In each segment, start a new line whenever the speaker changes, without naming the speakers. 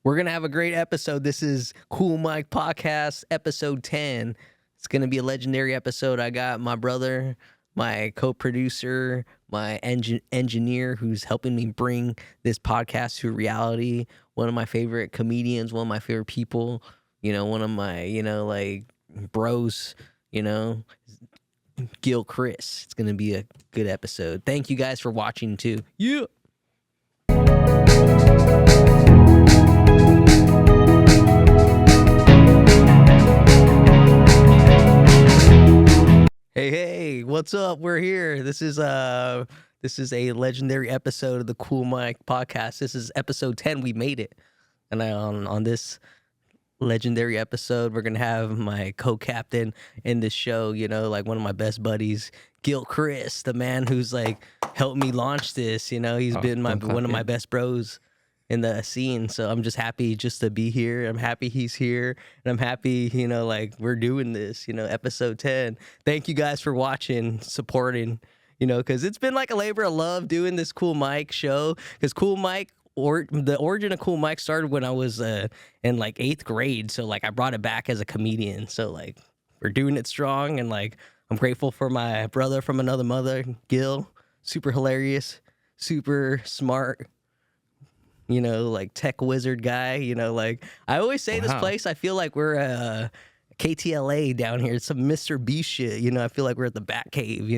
We're going to have a great episode. This is Cool Mike Podcast, episode 10. It's going to be a legendary episode. I got my brother, my co-producer, my engineer who's helping me bring this podcast to reality. One of my favorite comedians, one of my favorite people, one of my, bros, Gill Chris. It's going to be a good episode. Thank you guys for watching too. Yeah. Hey, what's up? We're here. This is a legendary episode of the Cool Mike Podcast. This is episode 10. We made it. And on this legendary episode, we're gonna have my co-captain in this show, one of my best buddies, Gill Chris, the man who's helped me launch this. He's been one of my best bros in the scene. So I'm just happy just to be here. I'm happy he's here, and I'm happy, we're doing this, episode 10. Thank you guys for watching, supporting, because it's been like a labor of love doing this Cool Mike show. Because Cool Mike, the origin of Cool Mike started when I was in 8th grade. So I brought it back as a comedian. So we're doing it strong, and I'm grateful for my brother from another mother, Gill. Super hilarious, super smart. Tech wizard guy, I always say this place, I feel like we're KTLA down here. It's some Mr. Beast shit, I feel like we're at the Batcave,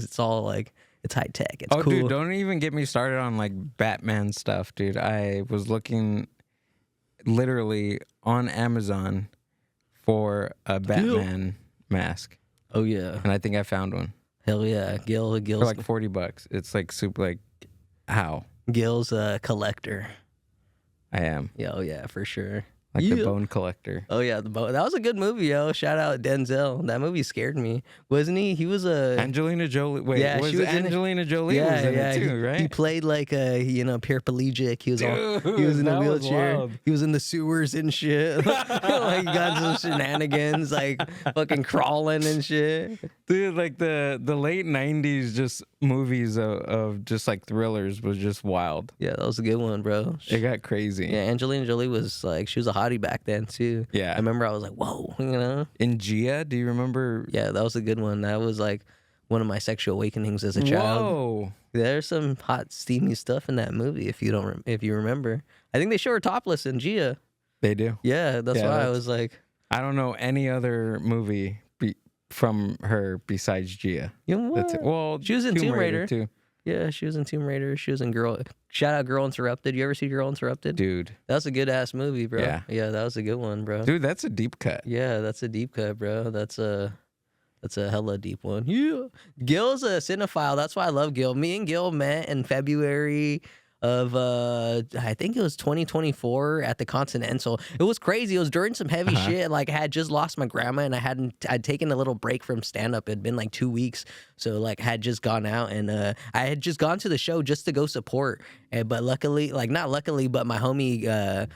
it's all it's high tech. It's cool.
Dude, don't even get me started on Batman stuff, dude. I was looking literally on Amazon for a Batman mask.
Oh, yeah.
And I think I found one.
Hell yeah. Gill's
for $40. It's super how?
Gill's a collector.
I am.
Yeah, oh yeah, for sure.
The bone collector.
Oh yeah, the bone. That was a good movie, yo. Shout out Denzel. That movie scared me, wasn't he? He was a
Angelina Jolie. Wait,
yeah,
was Angelina Jolie was in it too, right?
He played a paraplegic. He was in a wheelchair. He was in the sewers and shit. He got some shenanigans, fucking crawling and shit.
Dude, the late 90s just movies of just thrillers was just wild.
Yeah, that was a good one, bro.
It got crazy.
Yeah, Angelina Jolie was she was a hottie back then too.
Yeah.
I remember I was like, whoa,
In Gia, do you remember?
Yeah, that was a good one. That was one of my sexual awakenings as a child.
Whoa.
There's some hot, steamy stuff in that movie if you remember. I think they show her topless in Gia.
They do.
Yeah, that's why I was like,
I don't know any other movie from her besides Gia.
You know what?
That's it. Well,
she was in Tomb Raider
too.
Yeah, she was in Tomb Raider. She was in Shout out Girl Interrupted. You ever see Girl Interrupted?
Dude.
That was a good ass movie, bro. Yeah, that was a good one, bro.
Dude, that's a deep cut.
Yeah, that's a deep cut, bro. That's a hella deep one. Yeah. Gill's a cinephile. That's why I love Gill. Me and Gill met in February of I think it was 2024 at the Continental. It was crazy. It was during some heavy shit. I had just lost my grandma, and I'd taken a little break from stand up. It'd been 2 weeks, so had just gone out, and I had just gone to the show just to go support. But luckily, not luckily, but my homie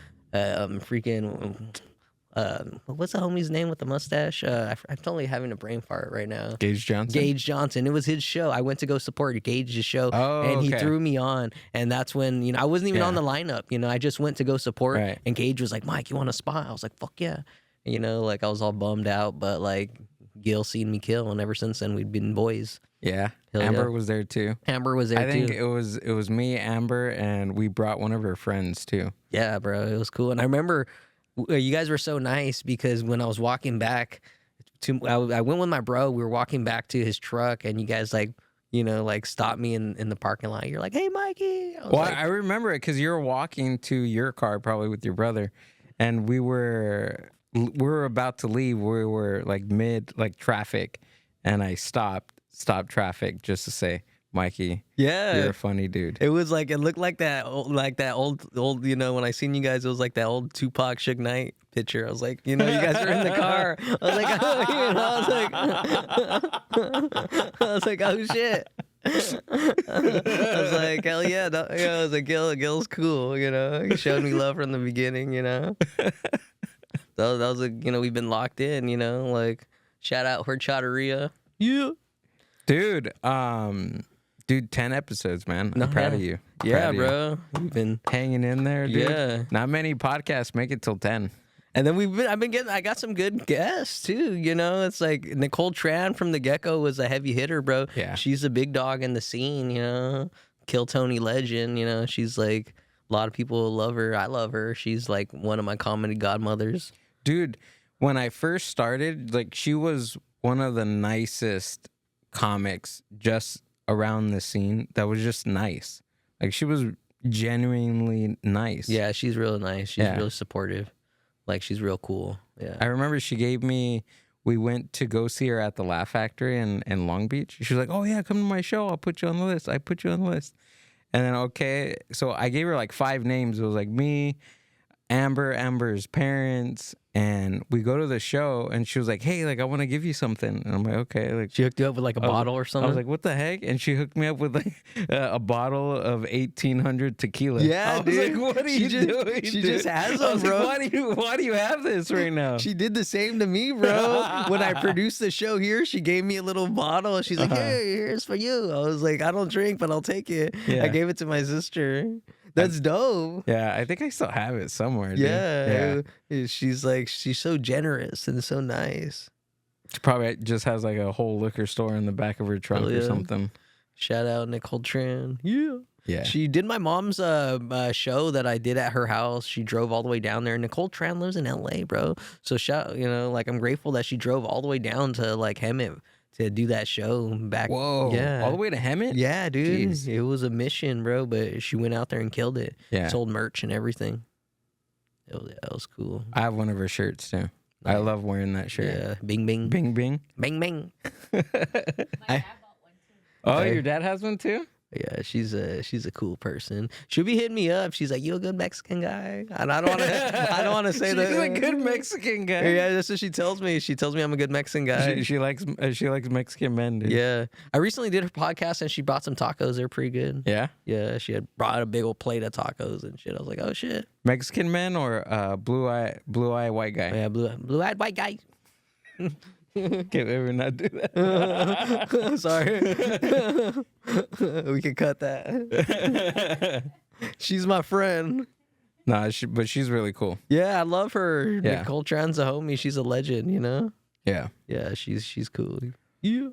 what's the homie's name with the mustache? I'm totally having a brain fart right now.
Gage Johnson.
It was his show. I went to go support Gage's show,
and
he threw me on. And that's when I wasn't even on the lineup. I just went to go support.
Right.
And Gage was like, "Mike, you want a spot?" I was like, "Fuck yeah!" I was all bummed out, but Gill seen me kill, and ever since then we've been boys.
Yeah.
Hell
Amber
yeah.
was there too.
Amber was there too.
I think it was me, Amber, and we brought one of her friends too.
Yeah, bro, it was cool. And I remember you guys were so nice because when I was walking back I went with my bro. We were walking back to his truck, and you guys stopped me in the parking lot. You're like, "Hey, Mikey."
I remember it because you were walking to your car probably with your brother, and we were about to leave. We were mid
traffic,
and I stopped traffic just to say, "Mikey,
yeah,
you're a funny dude."
It was it looked like that old when I seen you guys, it was that old Tupac Suge Knight picture. I was like, you guys were in the car. I was like, I was like, oh shit. I was like, hell yeah. I was like, Gill's cool. He showed me love from the beginning. That was we've been locked in. Shout out Horchateria. Yeah,
dude. Dude, 10 episodes, man.
No,
I'm proud
yeah.
of you.
Yeah,
Proud of you.
bro. You've been
Hanging in there, dude.
Yeah.
Not many podcasts make it till 10.
And then I got some good guests too. You know, it's like Nicole Tran from the Gecko was a heavy hitter, bro.
Yeah.
She's a big dog in the scene. You know, Kill Tony legend. You know, she's like a lot of people love her. I love her. She's like one of my comedy godmothers.
Dude, when I first started, like she was one of the nicest comics just around the scene. That was just nice. Like she was genuinely nice.
Yeah, she's real nice. She's
Yeah.
really supportive. Like she's real cool. Yeah.
I remember we went to go see her at the Laugh Factory in Long Beach. She was like, oh yeah, come to my show. I'll put you on the list. I put you on the list. And then, okay, so I gave her like 5 names. It was like me, Amber's parents, and we go to the show, and she was like, hey, like, I want to give you something. And I'm like, okay. Like,
She hooked you up with like a bottle or something.
I was like, what the heck? And she hooked me up with like a bottle of 1800 tequila.
Yeah,
I was
dude.
like, what are you doing?
She
dude?
just has
I was
them, bro.
like, why do you have this right now?
She did the same to me, bro. When I produced the show here, she gave me a little bottle. She's like, "Hey, here's for you." I was like, "I don't drink, but I'll take it."
Yeah.
I gave it to my sister. That's dope.
Yeah, I think I still have it somewhere. Dude.
Yeah. She's like, she's so generous and so nice.
She probably just has like a whole liquor store in the back of her trunk
Oh,
or
yeah.
something.
Shout out Nicole Tran. Yeah.
Yeah.
She did my mom's show that I did at her house. She drove all the way down there. Nicole Tran lives in LA, bro. So like I'm grateful that she drove all the way down to like Hemet to do that show back.
Whoa.
Yeah.
All the way to Hemet?
Yeah, dude.
Jeez.
It was a mission, bro, but she went out there and killed it.
Yeah.
Sold merch and everything. That was cool.
I have one of her shirts too. I love wearing that shirt.
Yeah. Bing, bing.
Bing, bing.
Bing, bing.
My dad bought one too.
Oh,
Hey.
your dad has one too?
Yeah, she's a cool person. She'll be hitting me up. She's like, "You a good Mexican guy?" And I don't want to say that.
She's a good Mexican guy.
Yeah, that's what she tells me. She tells me I'm a good Mexican guy.
She likes Mexican men, dude.
Yeah, I recently did her podcast and she brought some tacos. They're pretty good.
Yeah?
Yeah, she had brought a big old plate of tacos and shit. I was like, oh shit.
Mexican men or blue eye white guy?
Yeah, blue-eyed white guy.
Can't ever not do that.
Sorry. We can cut that. She's my friend.
Nah, but she's really cool.
Yeah, I love her.
Yeah.
Nicole Tran's a homie. She's a legend, you know?
Yeah.
Yeah, she's cool. Yeah.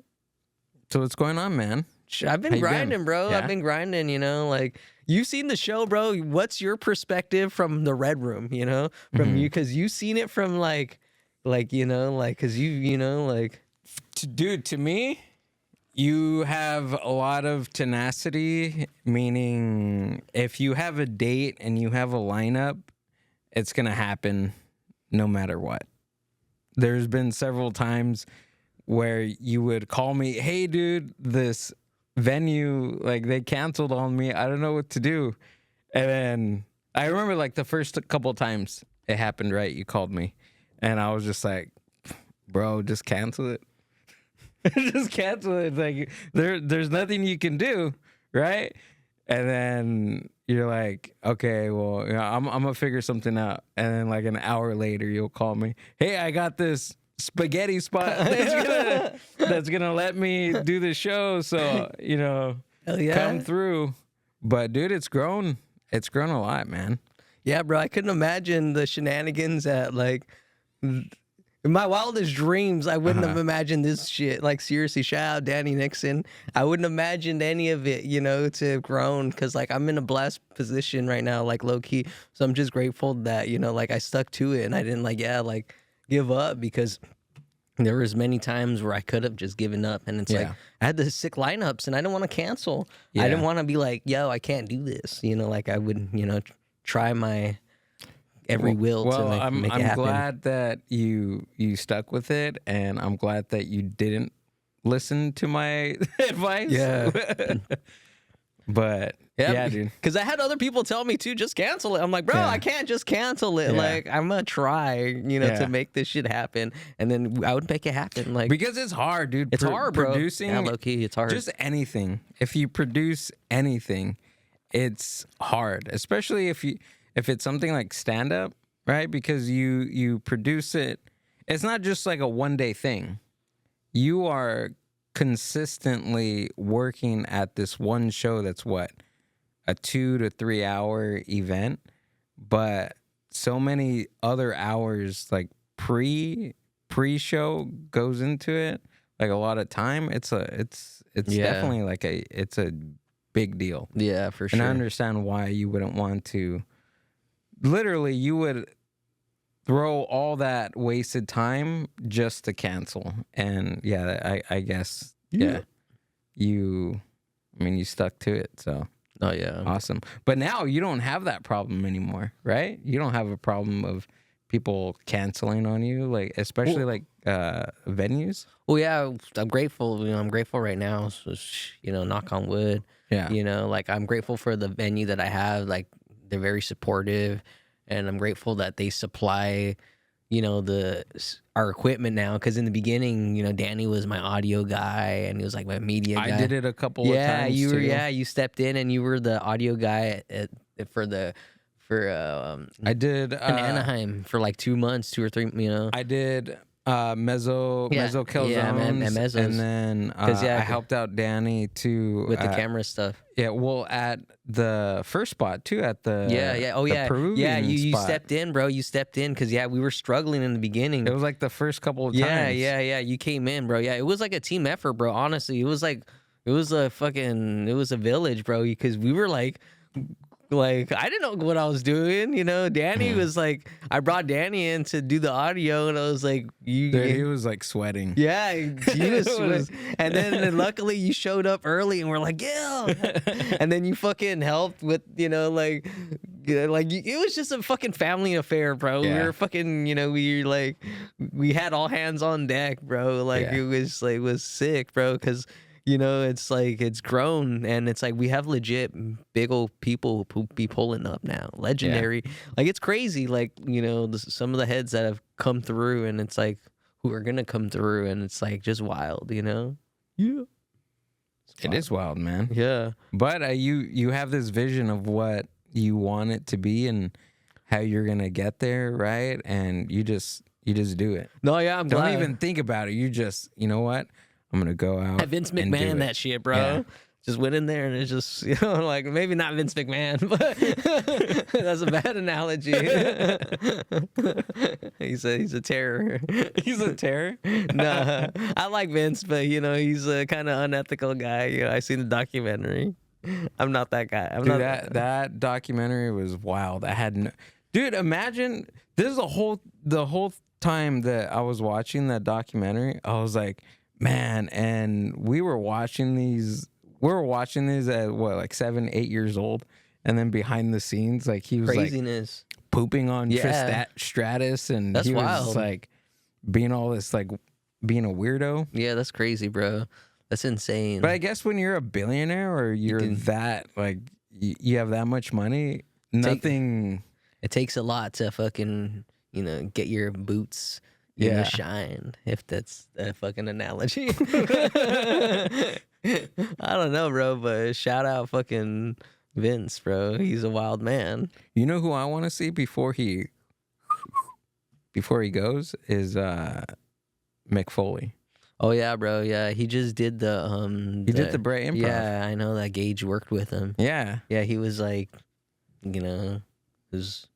So what's going on, man?
I've
How
been
you
grinding,
been?
bro.
Yeah?
I've been grinding, you know, like you've seen the show, bro. What's your perspective from the Red Room, you know, from you? Cause you've seen it from you know, like, cause you know, like,
Dude, to me, you have a lot of tenacity, meaning if you have a date and you have a lineup, it's going to happen no matter what. There's been several times where you would call me, hey, dude, this venue, like they canceled on me. I don't know what to do. And then I remember like the first couple of times it happened, right? You called me and I was just like, bro, just cancel it. Just cancel it. Like there's nothing you can do, right? And then you're like, okay, well, you know, I'm gonna figure something out. And then like an hour later, you'll call me. Hey, I got this spaghetti spot that's gonna let me do the show. So you know,
hell yeah.
come through. But dude, it's grown. It's grown a lot, man.
Yeah, bro. I couldn't imagine the shenanigans at like in my wildest dreams. I wouldn't have imagined this shit. Like seriously, shout out Danny Nixon. I wouldn't have imagined any of it, you know, to have grown because like I'm in a blessed position right now, like low key. So I'm just grateful that you know, like I stuck to it and I didn't like give up because there was many times where I could have just given up and it's like I had the sick lineups and I didn't want to cancel. I didn't want to be like, yo, I can't do this. You know, like I would, you know, try my every will to make it happen.
I'm glad that you stuck with it, and I'm glad that you didn't listen to my advice.
Yeah.
But yeah, dude.
Because I had other people tell me to just cancel it. I'm like, bro,
Yeah.
I can't just cancel it.
Yeah.
Like I'm gonna try, you know, to make this shit happen, and then I would make it happen. Like
Because it's hard, dude.
it's hard, bro.
Producing
Yeah, low key, it's hard.
just anything. If you produce anything, it's hard, especially if it's something like stand up, right? Because you produce it. It's not just like a one day thing. You are consistently working at this one show that's what, a 2 to 3 hour event, but so many other hours like pre-show goes into it, like a lot of time. It's
Yeah.
definitely like it's a big deal.
Yeah, for
And I
sure.
understand why you wouldn't want to. Literally, you would throw all that wasted time just to cancel. And yeah, I guess, yeah, you stuck to it. So
Oh yeah.
awesome. But now you don't have that problem anymore, right? You don't have a problem of people canceling on you, like especially like venues.
Well, yeah, I'm grateful. I'm grateful right now. So, knock on wood.
Yeah.
Like I'm grateful for the venue that I have. Like they're very supportive, and I'm grateful that they supply, our equipment now. Because in the beginning, Danny was my audio guy, and he was like my media guy.
I did it a couple of times.
Yeah, you were.
too.
Yeah, you stepped in, and you were the audio guy for
I did
in Anaheim for like 2 months, 2 or 3.
I did Mezzo Calzones,
yeah, and Mezzos.
and then I helped out Danny too
with the camera stuff.
Yeah, well, at the first spot too, at the
the
Peruvian
you
spot.
stepped in, bro. You stepped in because we were struggling in the beginning.
It was like the first couple of times.
Yeah. You came in, bro. Yeah, it was like a team effort, bro. Honestly, it was a village, bro. Because we were like I didn't know what I was doing, Danny was like, I brought Danny in to do the audio, and I was like,
Dude, he was like sweating.
Yeah, he was and then luckily you showed up early, and we're like, yeah, and then you fucking helped with, it was just a fucking family affair, bro.
Yeah.
We were fucking, we had all hands on deck, bro. It was sick, bro, because it's like it's grown, and it's like we have legit big old people who be pulling up now. Legendary. Like it's crazy. Like, some of the heads that have come through, and it's like who are going to come through, and it's like just wild, Yeah.
It is wild, man.
Yeah.
But you have this vision of what you want it to be and how you're going to get there, right? And you just do it.
No, yeah, I'm
Don't
glad.
even think about it. You just, you know what? I'm going to go out.
Vince
and do
McMahon
it.
that shit, bro.
Yeah.
Just went in there, and it's just, like maybe not Vince McMahon, but that's a bad analogy. He's a terror.
He's a terror?
Nah, I like Vince, but he's a kind of unethical guy. I seen the documentary. I'm not that guy.
Dude, that documentary was wild. I had no... Dude, imagine this is the whole time that I was watching that documentary, I was like, man, and we were watching these at what, like 7, 8 years old, and then behind the scenes, like he was
craziness,
like pooping on
Yeah.
Stratus, and
That's
he was
wild.
like being all this, like being a weirdo.
Yeah, that's crazy, bro. That's insane.
But I guess when you're a billionaire or you're that, like, you have that much money, nothing.
It takes a lot to fucking, get your boots in the shine, if that's a fucking analogy. I don't know, bro, but shout out fucking Vince, bro. He's a wild man.
You know who I want to see before he goes is Mick Foley.
Oh yeah, bro. Yeah, he just did the
He did the Bray Improv.
Yeah, I know that Gage worked with him.
Yeah.
Yeah, he was like, was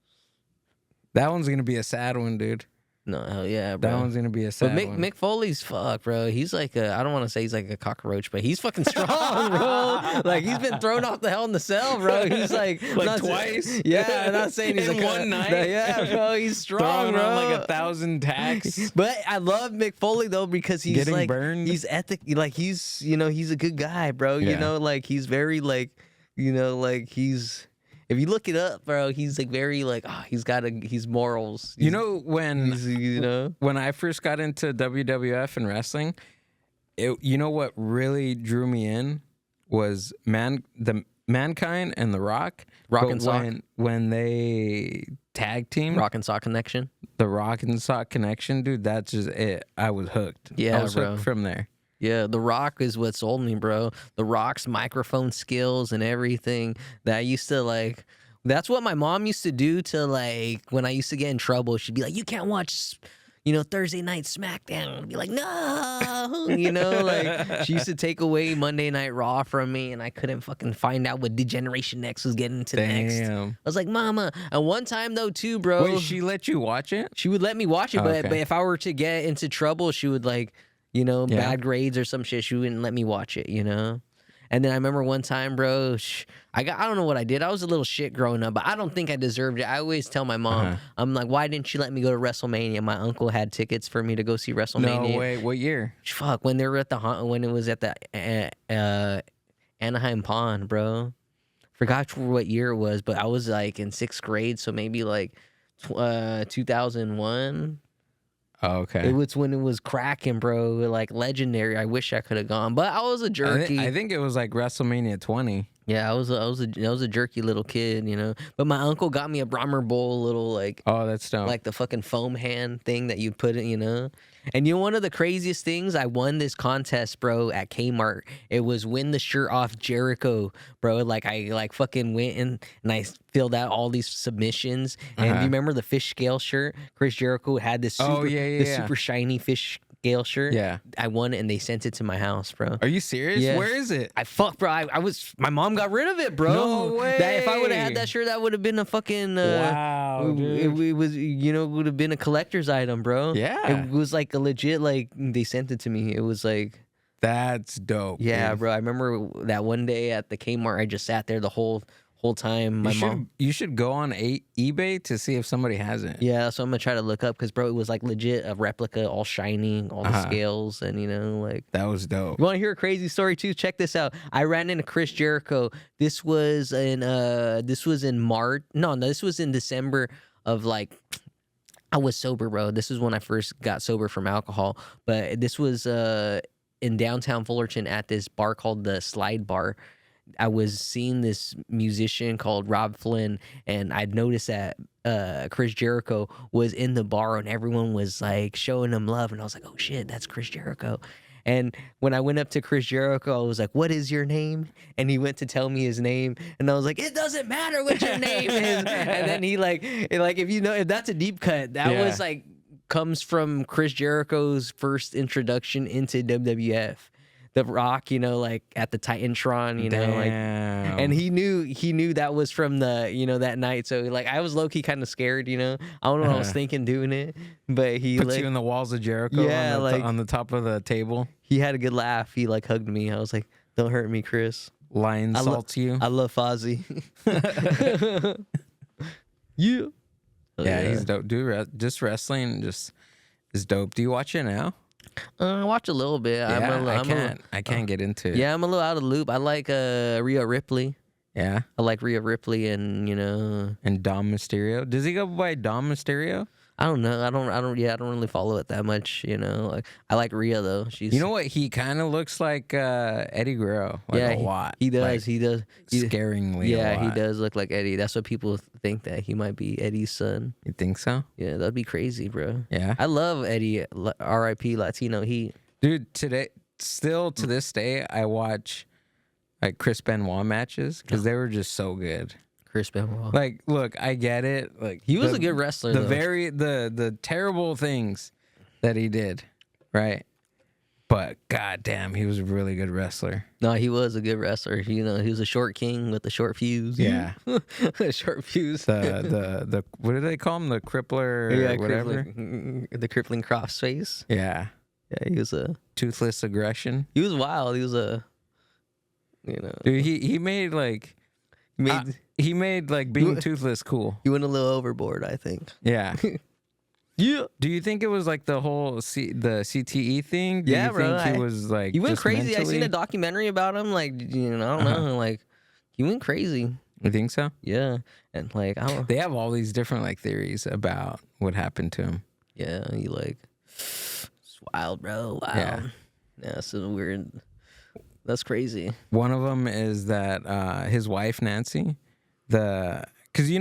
That one's gonna be a sad one, dude.
no, hell yeah, bro.
That one's gonna be a
But
sad one.
Mick Foley's fuck, bro. He's like I don't want to say he's like a cockroach, but he's fucking strong, bro. Like he's been thrown off the Hell in the Cell, bro. He's like not
twice?
Yeah, I'm not saying he's
In
like
one night?
Yeah, bro. He's strong,
Throwing
bro.
on like 1,000 tacks.
But I love Mick Foley though because he's
Getting
like
burned.
he's like he's he's a good guy, bro.
Yeah.
Like he's very like like he's. If you look it up, bro, he's like very like he's morals.
You know when
He's,
when I first got into WWF and wrestling, you know what really drew me in was the Mankind and The Rock.
Rock
But
and Sock.
when they tag team,
Rock and Sock Connection.
the Rock and Sock connection, dude, that's just it. I was hooked.
Yeah,
I was
bro.
hooked from there.
Yeah, The Rock is what sold me, bro. The Rock's microphone skills and everything that I used to like. That's what my mom used to do to like when I used to get in trouble. She'd be like, "You can't watch, Thursday night SmackDown. I'd be like, no, like she used to take away Monday Night Raw from me, and I couldn't fucking find out what Degeneration X was getting to next. I was like, Mama. And one time though, too, bro.
Wait, she let you watch it?
She would let me watch it, but
okay.
if I were to get into trouble, she would like, bad grades or some shit. She wouldn't let me watch it, And then I remember one time, bro, I don't know what I did. I was a little shit growing up, but I don't think I deserved it. I always tell my mom, I'm like, why didn't you let me go to WrestleMania? My uncle had tickets for me to go see WrestleMania.
No way. What year?
Fuck, when they were when it was at the Anaheim Pond, bro. Forgot what year it was, but I was like in 6th grade, so maybe like 2001.
Oh, okay.
It was when it was cracking, bro. Like legendary. I wish I could have gone, but I was a jerky.
I think it was like WrestleMania 20.
Yeah, I was a jerky little kid, But my uncle got me a Brahmer Bowl, little like
that's dope.
like the fucking foam hand thing that you put in, And one of the craziest things, I won this contest, bro, at Kmart. It was win the shirt off Jericho, bro. Like I fucking went and I filled out all these submissions. And do you remember the fish scale shirt? Chris Jericho had this super shiny fish scale shirt.
Yeah.
I won it and they sent it to my house, bro.
Are you serious?
Yeah.
Where is it?
Bro. My mom got rid of it, bro.
No way.
If I would have had that shirt, that would have been a fucking
wow, dude.
It was it would have been a collector's item, bro.
Yeah.
It was like a legit, like they sent it to me. It was like,
that's dope.
yeah,
dude.
bro. I remember that one day at the Kmart, I just sat there the whole time.
You should go on eBay to see if somebody has it.
Yeah, so I'm gonna try to look up because, bro, it was like legit a replica, all shiny, all the scales, and like
that was dope.
You want to hear a crazy story too? Check this out. I ran into Chris Jericho. This was in March. No, this was in December of like. I was sober, bro. This is when I first got sober from alcohol. But this was in downtown Fullerton at this bar called the Slide Bar. I was seeing this musician called Rob Flynn, and I'd noticed that Chris Jericho was in the bar, and everyone was like showing him love, and I was like, "Oh shit, that's Chris Jericho." And when I went up to Chris Jericho, I was like, "What is your name?" And he went to tell me his name, and I was like, "It doesn't matter what your name is." And then he if that's a deep cut, that was like comes from Chris Jericho's first introduction into WWF. The Rock, like at the Titantron, and he knew that was from the, that night. So like I was low key kind of scared, I don't know what I was thinking doing it, but he
puts you in the walls of Jericho.
Yeah,
on the top of the table.
He had a good laugh. He like hugged me. I was like, "Don't hurt me, Chris."
Lion salts you.
I love Fozzy.
Yeah, he's dope, dude. Just wrestling is dope. Do you watch it now?
I watch a little bit.
Yeah, I can't get into it.
Yeah, I'm a little out of the loop. I like Rhea Ripley.
Yeah,
I like Rhea Ripley and
and Dom Mysterio. Does he go by Dom Mysterio?
I don't know. I don't really follow it that much. Like I like Rhea though. She's.
You know what? He kind of looks like Eddie Guerrero. A lot.
He does.
Like,
he does.
Scaringly.
Yeah,
a lot.
he does look like Eddie. That's what people think, that he might be Eddie's son.
You think so?
Yeah, that'd be crazy, bro.
Yeah.
I love Eddie. R.I.P. Latino Heat.
Dude, still to this day, I watch like Chris Benoit matches because they were just so good.
Chris Benoit.
Like, look, I get it. Like,
he was a good wrestler.
The terrible things that he did, right? But goddamn, he was a really good wrestler.
No, he was a good wrestler. He was a short king with a short fuse.
Yeah,
short fuse.
The what do they call him? The crippler, or whatever.
The crippling crossface.
Yeah,
yeah. He was a
toothless aggression.
He was wild. He was a,
dude. He made like. He made like being toothless cool.
He went a little overboard, I think.
Yeah.
Yeah.
Do you think it was like the whole the CTE thing? Do
yeah,
you
bro.
Think he was like
he went
just
crazy.
mentally?
I seen a documentary about him. Like, I don't know. Like, he went crazy.
You think so?
Yeah. And like, I don't.
They have all these different like theories about what happened to him.
Yeah. It's wild, bro. Wow. Yeah. So weird. That's crazy.
One of them is that his wife Nancy, because do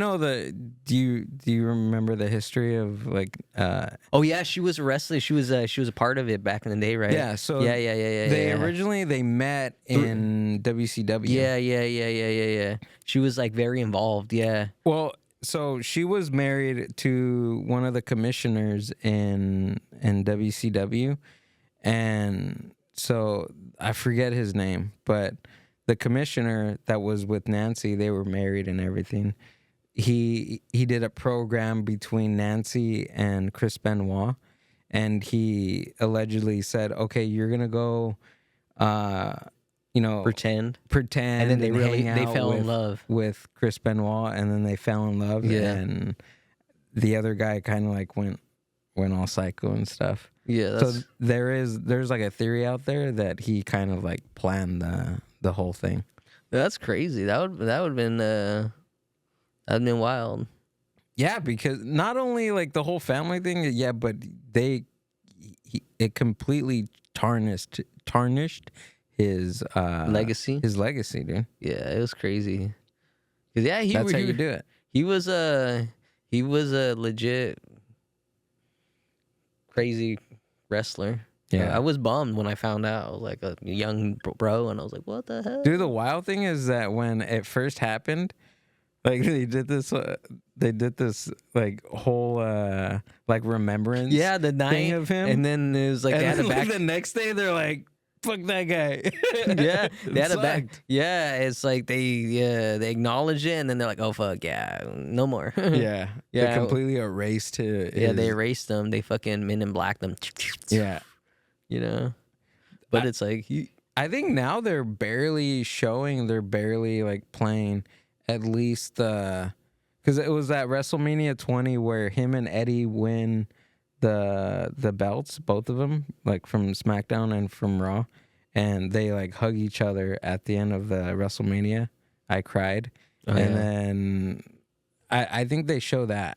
you remember the history of like
oh yeah, she was a wrestler. She was a part of it back in the day, right?
Yeah, so
yeah.
They originally met in WCW.
Yeah. She was like very involved. Yeah.
Well, so she was married to one of the commissioners in WCW, and so I forget his name, but the commissioner that was with Nancy, they were married and everything. He did a program between Nancy and Chris Benoit, and he allegedly said, "Okay, you're gonna go,
Pretend.
pretend,"
And then
hang
they
out
fell in
with-
love.
with Chris Benoit, and then they fell in love.
Yeah.
And the other guy kind of like went all psycho and stuff.
Yeah,
So
that's,
there's like a theory out there that he kind of like planned the whole thing.
that's crazy. That would have been that'd been wild.
Yeah, because not only like the whole family thing, yeah, but it completely tarnished his
Legacy.
his legacy, dude.
Yeah, it was crazy. 'Cause yeah,
That's how you do it.
He was a legit crazy wrestler.
Yeah.
I was bummed when I found out. I was like a young bro, and I was like, "What the hell?"
Dude, the wild thing is that when it first happened, like they did this like whole like remembrance.
Yeah, the night
of him,
and then it was like
and
they had
then,
a
like,
back.
the next day they're like, "Fuck that guy."
Yeah, they had a back.
Sucked.
Yeah, it's like they acknowledge it, and then they're like, "Oh fuck, yeah, no more."
Yeah,
Yeah.
they completely erased his.
Yeah, they erased them. They fucking Men in Black them.
Yeah,
You know, but it's like
I think now they're barely showing. They're barely like playing. At least because it was that WrestleMania 20 where him and Eddie win the belts, both of them, like from SmackDown and from Raw, and they like hug each other at the end of the WrestleMania. I cried, and
yeah.
then I think they show that,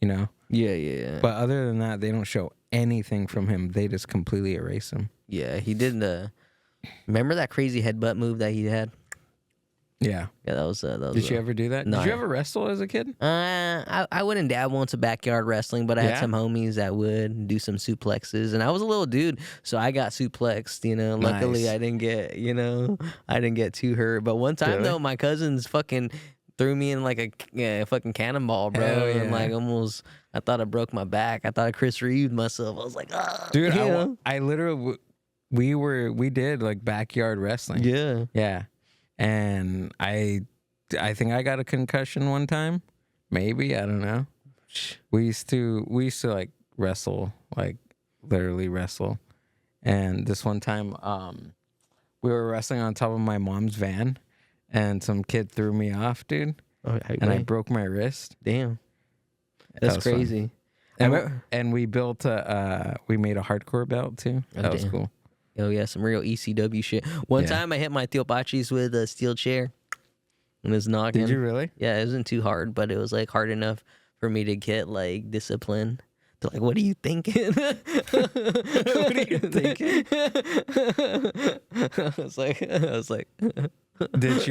you know.
yeah.
But other than that, they don't show anything from him. They just completely erase him.
Yeah, he did remember that crazy headbutt move that he had?
Yeah.
Yeah, that was.
Did you ever do that?
No.
Did you ever wrestle as a kid?
I went and dabbled into backyard wrestling, but I
Yeah?
had some homies that would do some suplexes, and I was a little dude, so I got suplexed. You know, luckily
Nice.
I didn't get too hurt. But one time
Really?
though, my cousins fucking threw me in like a fucking cannonball, bro,
Hell
and
yeah.
like almost. I thought I broke my back. I thought I Chris Reeved myself. I was like, ah,
Dude,
you know?
I literally we did like backyard wrestling.
Yeah.
Yeah. And I think I got a concussion one time. Maybe, I don't know. We used to like wrestle, like literally wrestle. And this one time we were wrestling on top of my mom's van, and some kid threw me off, dude, and I broke my wrist.
Damn.
That
That's
was fun.
crazy.
And we built we made a hardcore belt too.
Oh,
That was
damn.
cool.
Oh yeah, some real ECW shit. One
Yeah.
time I hit my Tio Pachis with a steel chair and was knocking.
Did you really?
Yeah, it wasn't too hard, but it was like hard enough for me to get like discipline. They're like, "What are you thinking?" What
are you thinking?
I was like,
Did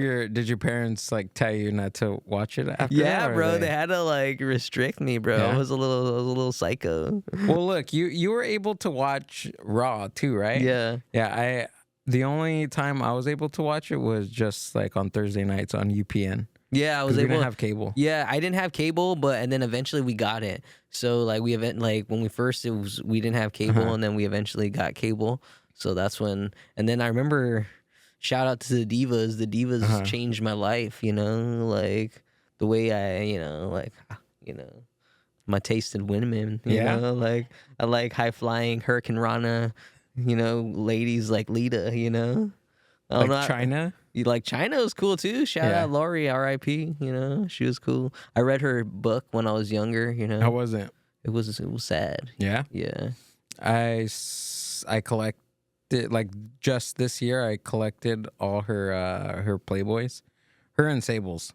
your parents like tell you not to watch it after?
yeah,
that, or
bro. They had to like restrict me, bro.
Yeah?
I was a little psycho.
Well, look, you were able to watch Raw too, right?
Yeah.
Yeah, the only time I was able to watch it was just like on Thursday nights on UPN.
Yeah, I was
'Cause we
able.
didn't have cable.
Yeah, I didn't have cable, and then eventually we got it. So like when we first we didn't have cable, and then we eventually got cable. So that's when, and then I remember, shout out to the Divas. The Divas changed my life. You know, like the way my taste in women. You
Yeah?
know, like I like high flying Hurricane Rana. You know, ladies like Lita. You know, I'm
Like
not-
China.
You like China was cool too. Shout
Yeah.
out Laurie, R.I.P. You know, she was cool. I read her book when I was younger. You know,
How was it?
it was sad.
Yeah.
Yeah,
I collected, like, just this year I collected all her Playboys, her and Sable's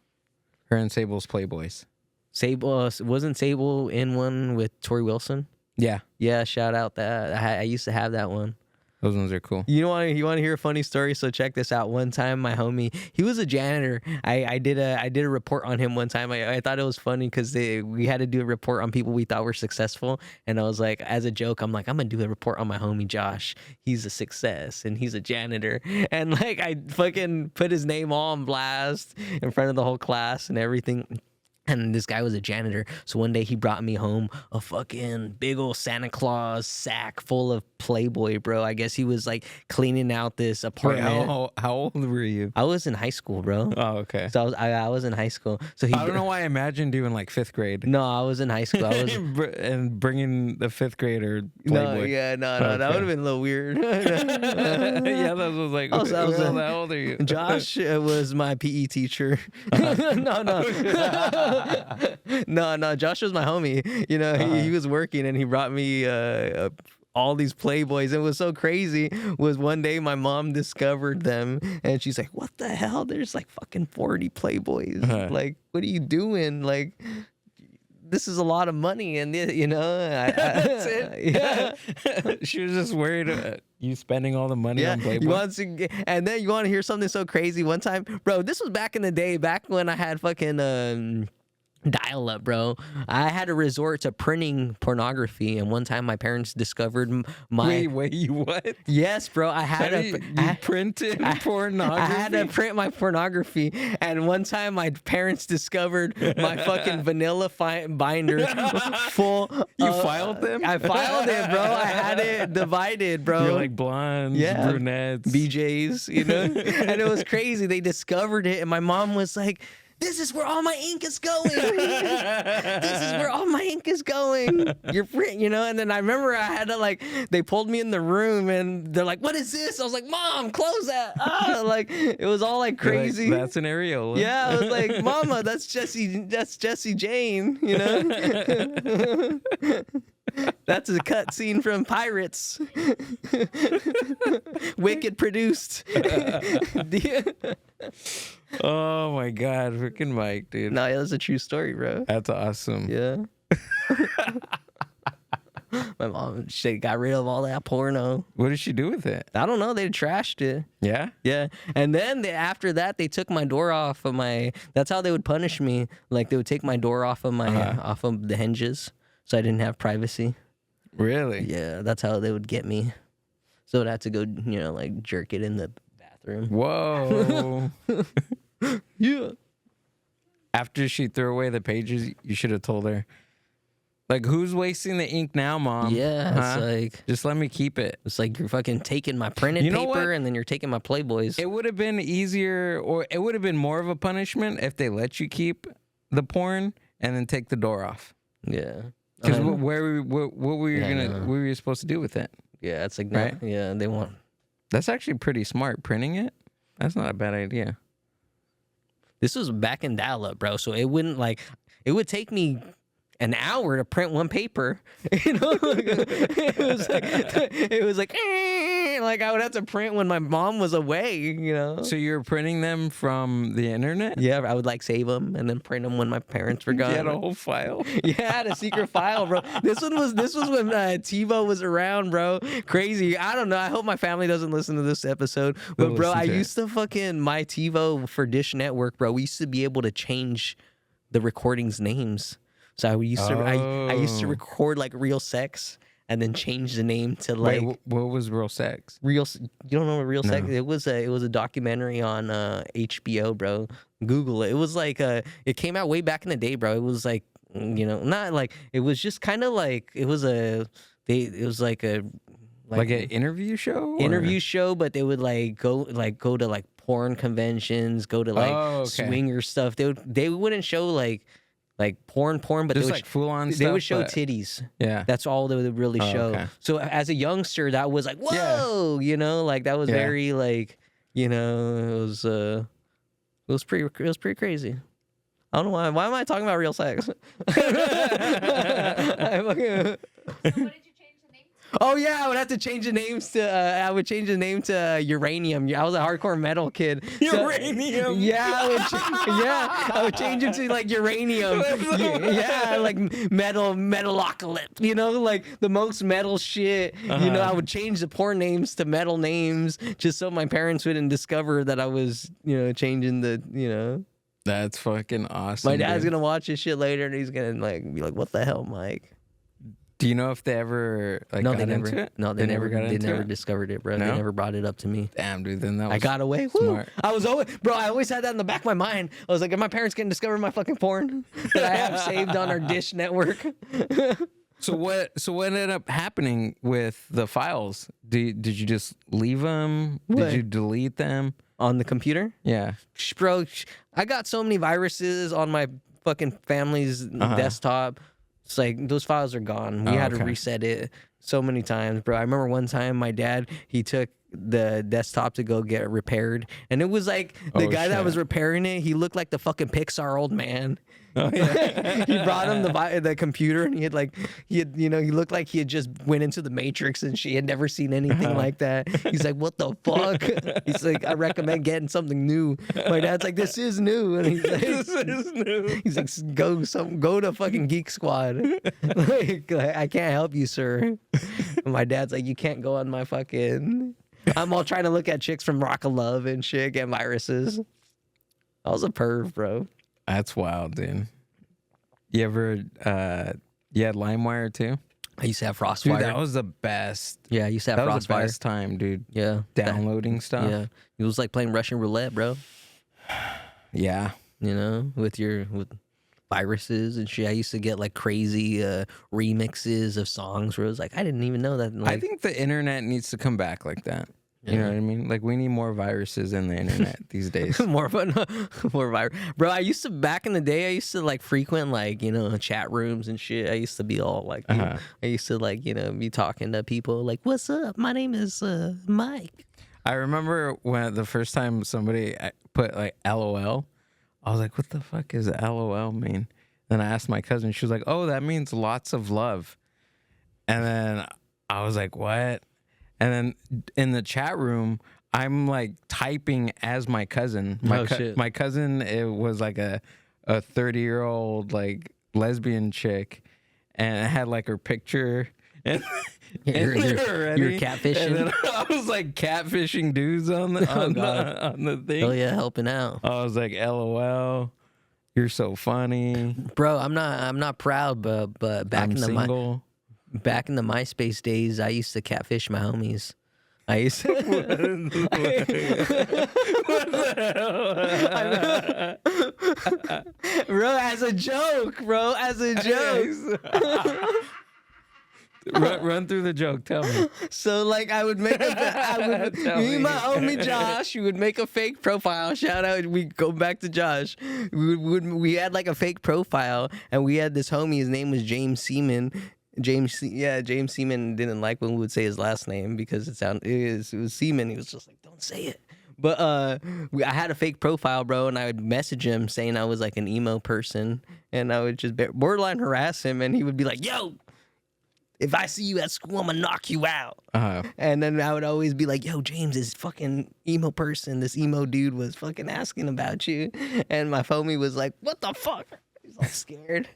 Playboys.
Sable wasn't Sable in one with Tori Wilson.
Yeah,
Yeah, shout out that I used to have that one.
those ones are cool.
You want to hear a funny story? So check this out. One time, my homie, he was a janitor. I did a report on him one time. I thought it was funny because we had to do a report on people we thought were successful, and I was like, as a joke, I'm like, I'm gonna do a report on my homie Josh. He's a success, and he's a janitor, and like I fucking put his name on blast in front of the whole class and everything. And this guy was a janitor. So one day he brought me home a fucking big old Santa Claus sack full of Playboy, bro. I guess he was like cleaning out this
Wait,
apartment.
how old were you?
I was in high school, bro.
Oh, okay.
So I was in high school. So he
I don't know why I imagined you in like 5th grade.
No, I was in high school. I was
And bringing the 5th grader Playboy.
no, yeah, no, that
Okay.
would have been a little weird.
Yeah, that was like,
I was
how old are you?
Josh was my PE teacher. No. Josh was my homie. You know, he was working and he brought me all these Playboys. It was so crazy. Was one day my mom discovered them and she's like, "What the hell? There's like fucking 40 Playboys. Like, what are you doing? Like." This is a lot of money, and you know,
That's it.
Yeah,
She was just worried you spending all the money on Playboy.
you want to, and then you want to hear something so crazy. One time, bro, this was back in the day, back when I had fucking dial up, bro. I had to resort to printing pornography, and one time my parents discovered my.
Wait, you what?
Yes, bro. I had
You printed pornography?
I had to print my pornography, and one time my parents discovered my fucking vanilla binder full.
You filed them?
I filed it, bro. I had it divided, bro.
You're like blondes,
Yeah.
brunettes.
BJs, you know? And it was crazy. They discovered it, and my mom was like, "This is where all my ink is going. This is where all my ink is going. You're print, you know?" And then I remember I had to like, they pulled me in the room and they're like, "What is this?" I was like, "Mom, close that." Like it was all like
You're like,
crazy.
that's an areola.
Yeah, I was like, "Mama, that's Jesse Jane," you know? That's a cut scene from Pirates. Wicked produced.
Oh my God, freaking Mike, dude.
No, that's a true story, bro.
That's awesome.
Yeah. My mom, she got rid of all that porno.
What did she do with it?
I don't know. They trashed it.
Yeah.
Yeah. And then after that, they took my door off of my. That's how they would punish me. Like they would take my door off of my off of the hinges, so I didn't have privacy.
Really?
Yeah, that's how they would get me. So I'd have to go, you know, like jerk it in the bathroom.
Whoa.
Yeah.
After she threw away the pages, you should have told her. Like, who's wasting the ink now, Mom?
Yeah.
Huh?
It's like.
Just let me keep it.
It's like you're fucking taking my printed
You know
paper
what?
and then you're taking my Playboys.
It would have been easier, or it would have been more of a punishment if they let you keep the porn and then take the door off.
Yeah.
Because what were you
Yeah,
gonna?
no.
What were you supposed to do with it?
Yeah, it's like
Right?
Yeah, they want.
That's actually pretty smart. Printing it. That's not a bad idea.
This was back in dial-up, bro. So it wouldn't like. It would take me an hour to print one paper. You know, it was like like I would have to print when my mom was away. You know.
So you're printing them from the internet?
Yeah, I would like save them and then print them when my parents were
You
gone.
had a whole file.
Yeah, I had a secret file, bro. This was when TiVo was around, bro. Crazy. I don't know. I hope my family doesn't listen to this episode. But
They'll
bro,
listen
I
to it.
used to fucking my TiVo for Dish Network, bro. We used to be able to change the recordings' names. So I used to I used to
Oh.
record like real sex and then change the name to like
Wait, what was real sex?
real. You don't know what real sex?
No.
It was a documentary on HBO, bro. Google it. It was like it came out way back in the day, bro. It was like, you know, not like it was just kind of like it was like an
interview show? or-
interview show, but they would go to like porn conventions, go to like
Oh, okay.
swinger stuff. They wouldn't show like porn, but
Just
they would
like full on stuff.
they would show
but-
titties.
Yeah.
That's all they would really
Oh,
show.
okay.
So as a youngster, that was like,
Yeah.
whoa, you know, like that was
Yeah.
very like, you know, it was pretty crazy. I don't know why. Why am I talking about real sex? I fucking-
So what did you change the name to?
Oh yeah, I would have to change the names to. I would change the name to Uranium. I was a hardcore metal kid. So-
Uranium?
yeah, I would change it to like Uranium. Yeah, like metalocalypse. You know, like the most metal shit. You know, I would change the porn names to metal names just so my parents wouldn't discover that I was, you know, changing the, you know.
That's fucking awesome.
My dad's
dude.
gonna watch this shit later and he's gonna like be like, "What the hell, Mike?"
Do you know if they ever like
No,
got
they never.
into it?
No, they never.
got
They
into
never
it?
discovered it, bro.
No?
They never brought it up to me.
Damn, dude. Then that was
I got away. Woo.
smart.
I was always, bro. I always had that in the back of my mind. I was like, "Are my parents getting discovered my fucking porn that I have saved on our Dish network?"
So what ended up happening with the files? Did you just leave them?
What?
Did you delete them?
On the computer,
Yeah.
bro. I got so many viruses on my fucking family's desktop. It's like those files are gone. We had to
okay.
reset it so many times, bro. I remember one time my dad, he took the desktop to go get it repaired, and it was like the
Oh,
guy that
shit.
was repairing it, he looked like the fucking Pixar old man.
Oh, yeah.
He brought him the computer, and he looked like he had just went into the Matrix, and she had never seen anything like that. He's like, "What the fuck?" He's like, "I recommend getting something new." My dad's like, "This is new," and he's like,
This is new.
he's like, go to fucking Geek Squad." like, I can't help you, sir. And my dad's like, "You can't go on my fucking." I'm all trying to look at chicks from Rock of Love and shit, get viruses. I was a perv, bro.
That's wild, dude. You ever you had LimeWire too?
I used to have
Dude,
Frostwire.
that was the best.
Yeah, I used to have
That was the
Frostwire.
best time, dude.
Yeah.
Downloading stuff.
Yeah. It was like playing Russian roulette, bro.
Yeah.
You know, with viruses and shit. I used to get like crazy remixes of songs where it was like, I didn't even know that. Like,
I think the internet needs to come back like that. You know what I mean? Like we need more viruses in the internet these days.
more fun, more viral. Bro, I used to, back in the day, I used to like frequent like, chat rooms and shit. I used to be all like, I used to like, be talking to people like, "What's up? My name is Mike."
I remember when the first time somebody put like LOL, I was like, what the fuck is LOL mean? Then I asked my cousin, she was like, oh, that means lots of love. And then I was like, what? And then in the chat room, I'm like typing as my cousin.
Shit.
My cousin, it was like a 30-year-old like lesbian chick, and it had like her picture. And
You're
already.
catfishing.
And then I was like catfishing dudes on the on the thing.
Oh yeah, helping out.
I was like, LOL, you're so funny.
Bro, I'm not proud, but back
I'm
in the
single.
back in the MySpace days, I used to catfish my homies. I used to. Bro, as a joke, bro, as a joke.
Run through the joke. Tell me.
So like, I would make me and my homie Josh, we would make a fake profile. Shout out, we go back to Josh. We had like a fake profile, and we had this homie. His name was James Seaman. James Seaman didn't like when we would say his last name because it was Seaman. He was just like, "Don't say it." But I had a fake profile, bro, and I would message him saying I was like an emo person, and I would just borderline harass him, and he would be like, "Yo, if I see you at school, I'm gonna knock you out." And then I would always be like, "Yo, James, this fucking emo person, this emo dude was fucking asking about you." And my homie was like, "What the fuck?" He's all scared.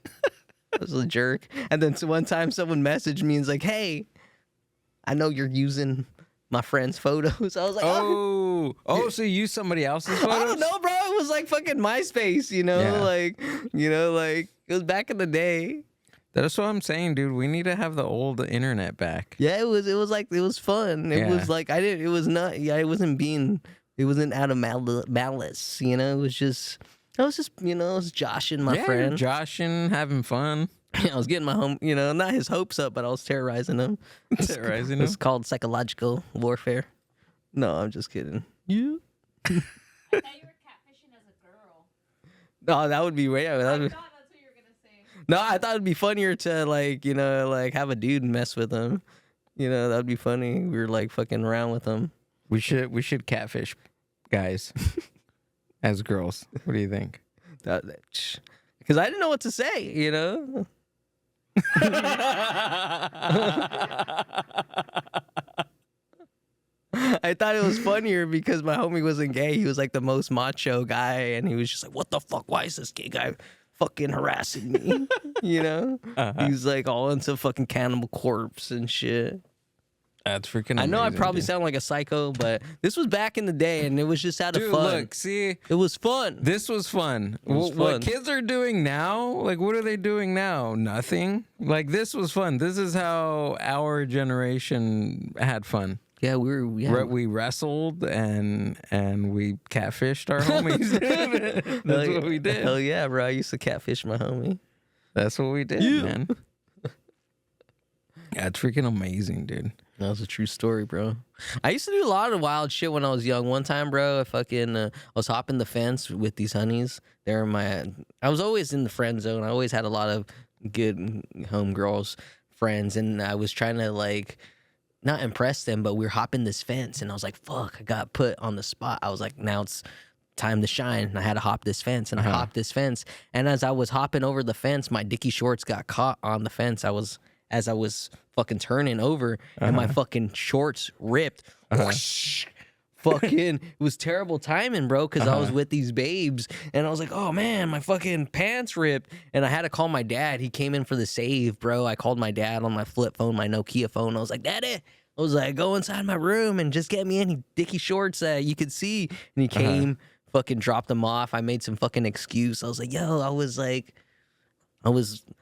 I was a jerk. And then so one time someone messaged me and was like, "Hey, I know you're using my friend's photos." I was like,
oh, so you used somebody else's photos?
I don't know, bro. It was like fucking MySpace,
Yeah.
like it was back in the day.
That's what I'm saying, dude. We need to have the old internet back.
Yeah, it was fun. It was like, it wasn't out of malice, It was just, it was Josh and my friend.
Joshing, having fun.
I was getting my not his hopes up, but I was terrorizing him.
Terrorizing
It's
him?
called psychological warfare. No, I'm just kidding. Yeah.
I thought you were catfishing as a girl.
No, that would be way.
I thought that's what you were gonna say.
No, I thought it'd be funnier to have a dude mess with him. That'd be funny. We were like fucking around with him.
We should catfish guys as girls. What do you think?
Because I didn't know what to say, I thought it was funnier because my homie wasn't gay. He was like the most macho guy, and he was just like, "What the fuck? Why is this gay guy fucking harassing me?" He was like all into fucking Cannibal Corpse and shit.
That's freaking
I know I
amazing,
probably
dude.
sound like a psycho, but this was back in the day, and it was just out of
Dude,
fun.
look, see,
It was fun.
this was fun.
was
What
fun.
kids are doing now, like, what are they doing now? Nothing. Like, this was fun. This is how our generation had fun.
Yeah,
We wrestled and we catfished our homies. That's what we did.
Hell yeah, bro! I used to catfish my homie.
That's what we did,
Yeah.
man. That's freaking amazing, dude.
That was a true story, bro. I used to do a lot of wild shit when I was young. One time, bro, I was hopping the fence with these honeys. I was always in the friend zone. I always had a lot of good homegirls friends, and I was trying to like not impress them, but we were hopping this fence, and I was like, "Fuck!" I got put on the spot. I was like, "Now it's time to shine." And I had to hop this fence, and I hopped this fence. And as I was hopping over the fence, my dicky shorts got caught on the fence. As I was fucking turning over, and my fucking shorts ripped. Whoosh. Fucking, it was terrible timing, bro, because I was with these babes, and I was like, oh man, my fucking pants ripped, and I had to call my dad. He came in for the save, bro. I called my dad on my flip phone, my Nokia phone. I was like, Daddy, I was like, go inside my room and just get me any dicky shorts that you could see. And he came, fucking dropped them off. I made some fucking excuse. I was like, yo,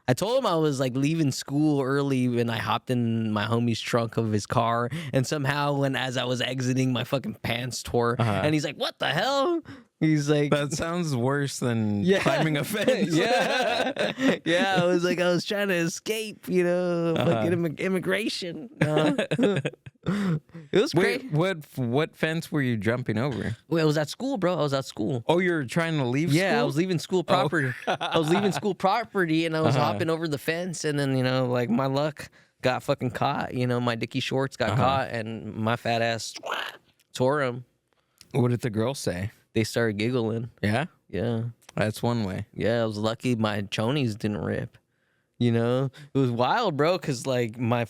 I told him I was like leaving school early, and I hopped in my homie's trunk of his car, and somehow as I was exiting, my fucking pants tore, and he's like, what the hell? He's like,
That sounds worse than climbing a fence.
yeah, I was trying to escape, fucking immigration. It was great.
Wait, what fence were you jumping over?
Well, I was at school, bro. I was at school.
Oh, you're trying to leave
Yeah,
school?
I was leaving school property. I was leaving school property, and I was hopping over the fence, and then like my luck got fucking caught. My dicky shorts got caught, and my fat ass tore them.
What did the girls say?
They started giggling.
Yeah?
Yeah,
That's one way.
yeah. I was lucky my chonies didn't rip. It was wild, bro. Cause like my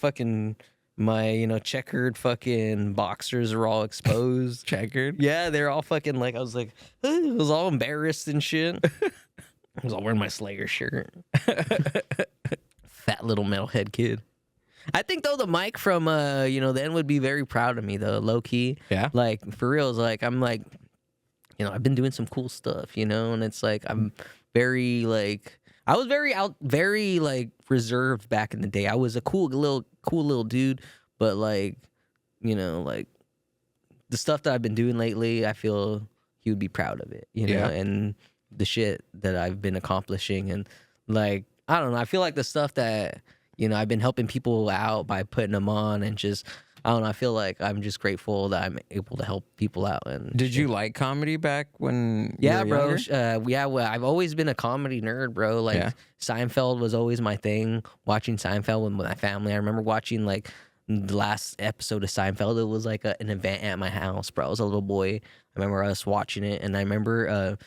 checkered fucking boxers are all exposed.
Checkered?
Yeah, they're all fucking like, I was like, I was all embarrassed and shit. I was all wearing my Slayer shirt. Fat little metalhead kid. I think though the mic from the end would be very proud of me though, low key.
Yeah?
Like for real, it's like I'm like, I've been doing some cool stuff, and it's like I'm very like I was very like reserved back in the day. I was a cool little dude, but like, like the stuff that I've been doing lately, I feel he would be proud of it,
Yeah.
and the shit that I've been accomplishing, and like I don't know, I feel like the stuff that I've been helping people out by putting them on, and just I don't know, I feel like I'm just grateful that I'm able to help people out. And
Did you like comedy back when
yeah,
you were
bro.
younger?
Well, I've always been a comedy nerd, bro. Like
Yeah.
Seinfeld was always my thing. Watching Seinfeld with my family. I remember watching like the last episode of Seinfeld. It was like an event at my house, bro. I was a little boy. I remember us watching it, and I remember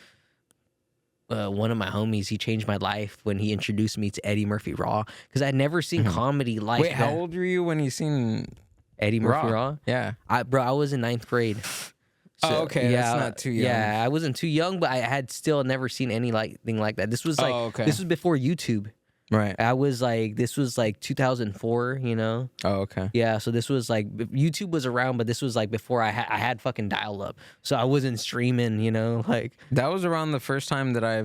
one of my homies, he changed my life when he introduced me to Eddie Murphy Raw, because I'd never seen comedy like
Wait,
that.
how old were you when you seen
Eddie Murphy Raw?
Yeah.
I was in 9th grade.
Oh, okay, that's not too young.
Yeah, I wasn't too young, but I had still never seen anything like that. This was like
okay.
this was before YouTube.
Right.
This was like 2004,
Oh, okay.
Yeah, so this was like YouTube was around, but this was like before I had fucking dial up, so I wasn't streaming, like
That was around the first time that I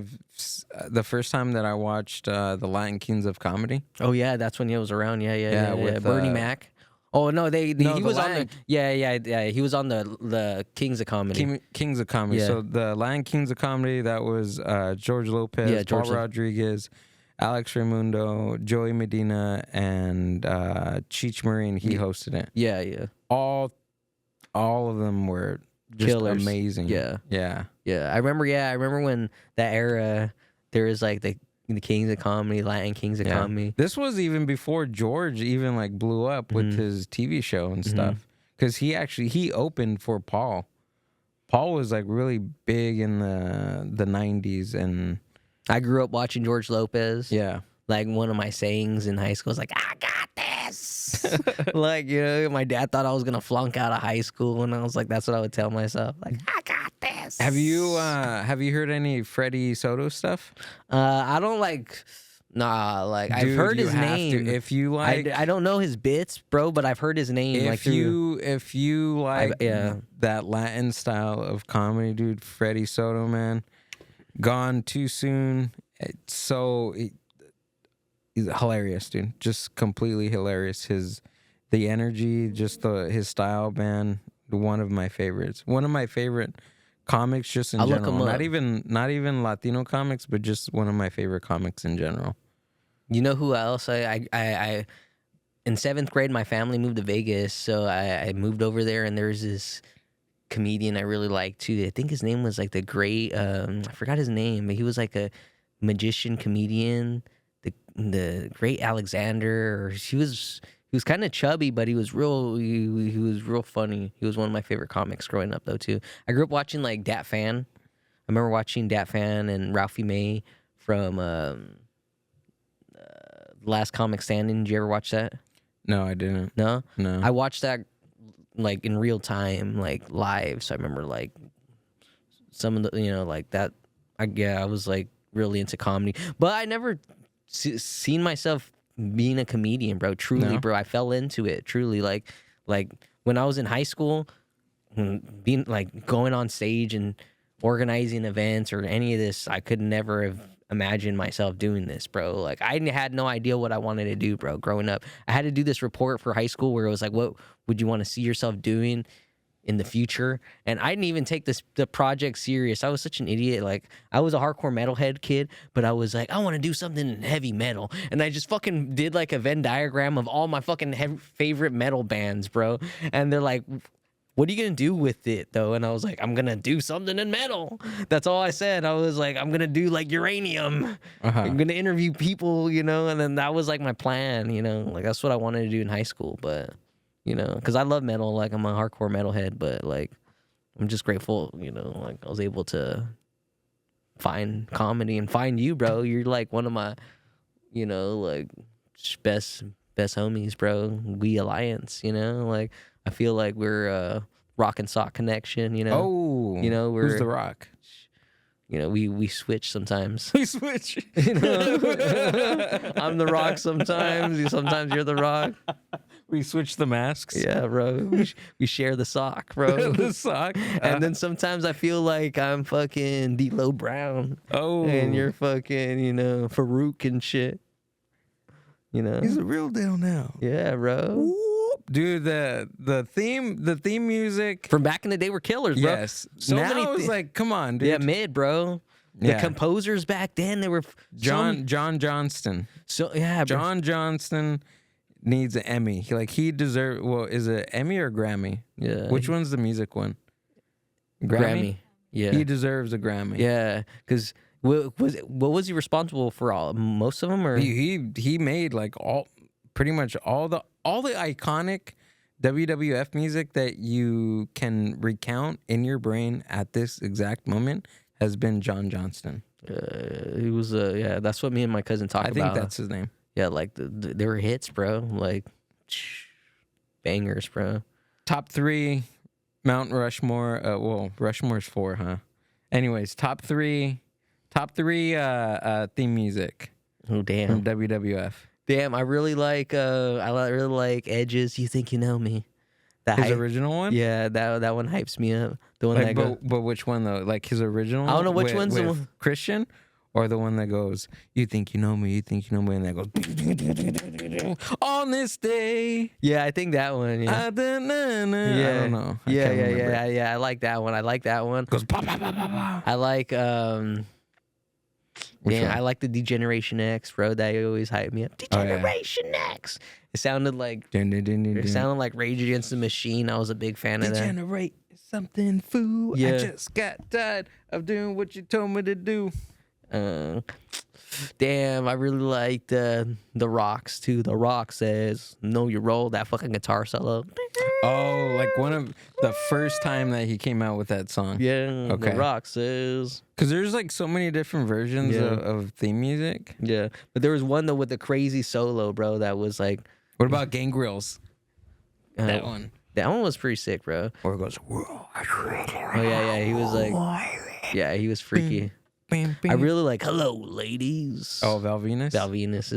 watched the Latin Kings of Comedy.
oh yeah, that's when he was around. Yeah,
with,
Bernie Mac. Oh no, he
the
was on the
Latin-
yeah he was on the Kings of Comedy.
Kings of Comedy.
Yeah.
So the Latin Kings of Comedy, that was George Lopez,
Yeah,
Paul
George Lo-
Rodriguez, Alex Raimundo, Joey Medina, and Cheech Marie, and he hosted it.
Yeah.
All of them were just
Killers.
amazing.
Yeah.
Yeah.
Yeah, I remember when that era, there was like the Kings of Comedy, Latin Kings of
Yeah.
Comedy.
This was even before George even like blew up with his TV show and stuff. Because he opened for Paul. Paul was like really big in the 90s, and
I grew up watching George Lopez.
yeah.
Like one of my sayings in high school was like, I got this. Like, my dad thought I was gonna flunk out of high school, and I was like, that's what I would tell myself. Like, I got this.
Have you heard any Freddie Soto stuff?
I don't like Nah, like I've
Dude,
heard
you
his
have
name.
to. If you like,
I don't know his bits, bro, but I've heard his name. Like
if you like
yeah.
that Latin style of comedy, dude, Freddie Soto, man, gone too soon. He's hilarious, dude. Just completely hilarious. The energy, just his style, man. One of my favorites. One of my favorite comics, just in
I'll look
general.
him up.
Not even Latino comics, but just one of my favorite comics in general.
You know who else? I in 7th grade, my family moved to Vegas, so I moved over there, and there's this comedian I really liked too. I think his name was like the great. I forgot his name, but he was like a magician comedian. The great Alexander. Or he was kind of chubby, but he was real. He was real funny. He was one of my favorite comics growing up, though too. I grew up watching like Dat Fan. I remember watching Dat Fan and Ralphie May from Last Comic Standing. Did you ever watch that?
No, I didn't.
No?
No.
I watched that like in real time, like live. So I remember like some of the, like that. I was like really into comedy, but I never seen myself being a comedian, bro. Truly,
No?
bro. I fell into it. Truly, like when I was in high school, being like going on stage and organizing events or any of this, I could never have imagined myself doing this, bro. Like I had no idea what I wanted to do, bro. Growing up, I had to do this report for high school where it was like, what would you want to see yourself doing in the future? And I didn't even take the project serious. I was such an idiot. Like I was a hardcore metalhead kid, but I was like, I want to do something in heavy metal, and I just fucking did like a Venn diagram of all my fucking favorite metal bands, bro. And they're like, what are you gonna do with it though? And I was like, I'm gonna do something in metal. That's all I said. I was like, I'm gonna do like Uranium. I'm gonna interview people, and then that was like my plan, like that's what I wanted to do in high school. But because I love metal, like I'm a hardcore metalhead, but like I'm just grateful, like I was able to find comedy and find you, bro. You're like one of my, like best homies, bro. We alliance, like I feel like we're a rock and sock connection,
Oh,
we're
who's the Rock?
We switch sometimes.
We switch.
I'm the Rock sometimes. Sometimes you're the Rock.
We switch the masks.
Yeah, bro. We share the sock, bro.
The sock.
And then sometimes I feel like I'm fucking D-Lo Brown.
Oh,
And you're fucking, Farouk and shit.
he's a real deal now.
Yeah, bro.
Dude, the theme music
From back in the day were killers, bro.
Yes.
So
now
many
it's like, come on, dude.
Yeah, mid, bro. The
Yeah.
composers back then, they were
John Johnston.
yeah, bro.
John Johnston needs an Emmy. He deserves. Well, is it Emmy or Grammy?
Yeah.
Which one's the music one?
Grammy. Yeah.
He deserves a Grammy.
Yeah, because what was he responsible for? Most of them, or
He made like pretty much all the iconic WWF music that you can recount in your brain at this exact moment has been John Johnston.
he was yeah. That's what me and my cousin talked
I
about.
think that's his name.
Yeah, like they were hits, bro. Like bangers, bro.
Top 3 Mount Rushmore. Well, Rushmore's 4, huh? Anyways, top three theme music
Oh
from
damn,
WWF.
damn! I really like really like Edge's "You Think You Know Me." That
His
hype-
original one?
Yeah, that one hypes me up. The one that goes,
But which one though? Like his original?
I don't know which
with,
one's the
with
one-
Christian, or the one that goes, "You think you know me, you think you know me," and that goes, "On this day."
yeah, I think that one. Yeah,
I don't know. I
yeah,
don't know. I
yeah,
can't remember.
yeah. I like that one. I like that one.
Goes pa pa pa pa pa.
I like
Which
yeah,
one?
I like the Degeneration X, bro. That always hyped me up.
Oh, yeah.
Degeneration X. It sounded like
Dun, dun, dun, dun,
It
dun.
sounded like Rage Against the Machine. I was a big fan of that.
Degenerate something, fool. I
Yeah.
just got tired of doing what you told me to do.
Damn, I really liked the Rocks too. The Rock says, "Know your role." That fucking guitar solo.
Oh, like one of the first time that he came out with that song.
Yeah,
Okay.
The Rock says.
Because there's like so many different versions
Yeah.
of theme music.
Yeah, but there was one though with the crazy solo, bro. That was like
What about Gangrels? That
uh,
one.
That one was pretty sick, bro.
Or it goes,
Oh yeah, he was like, yeah, he was freaky. I really like Hello Ladies.
Oh, Val Venus?
Val Venus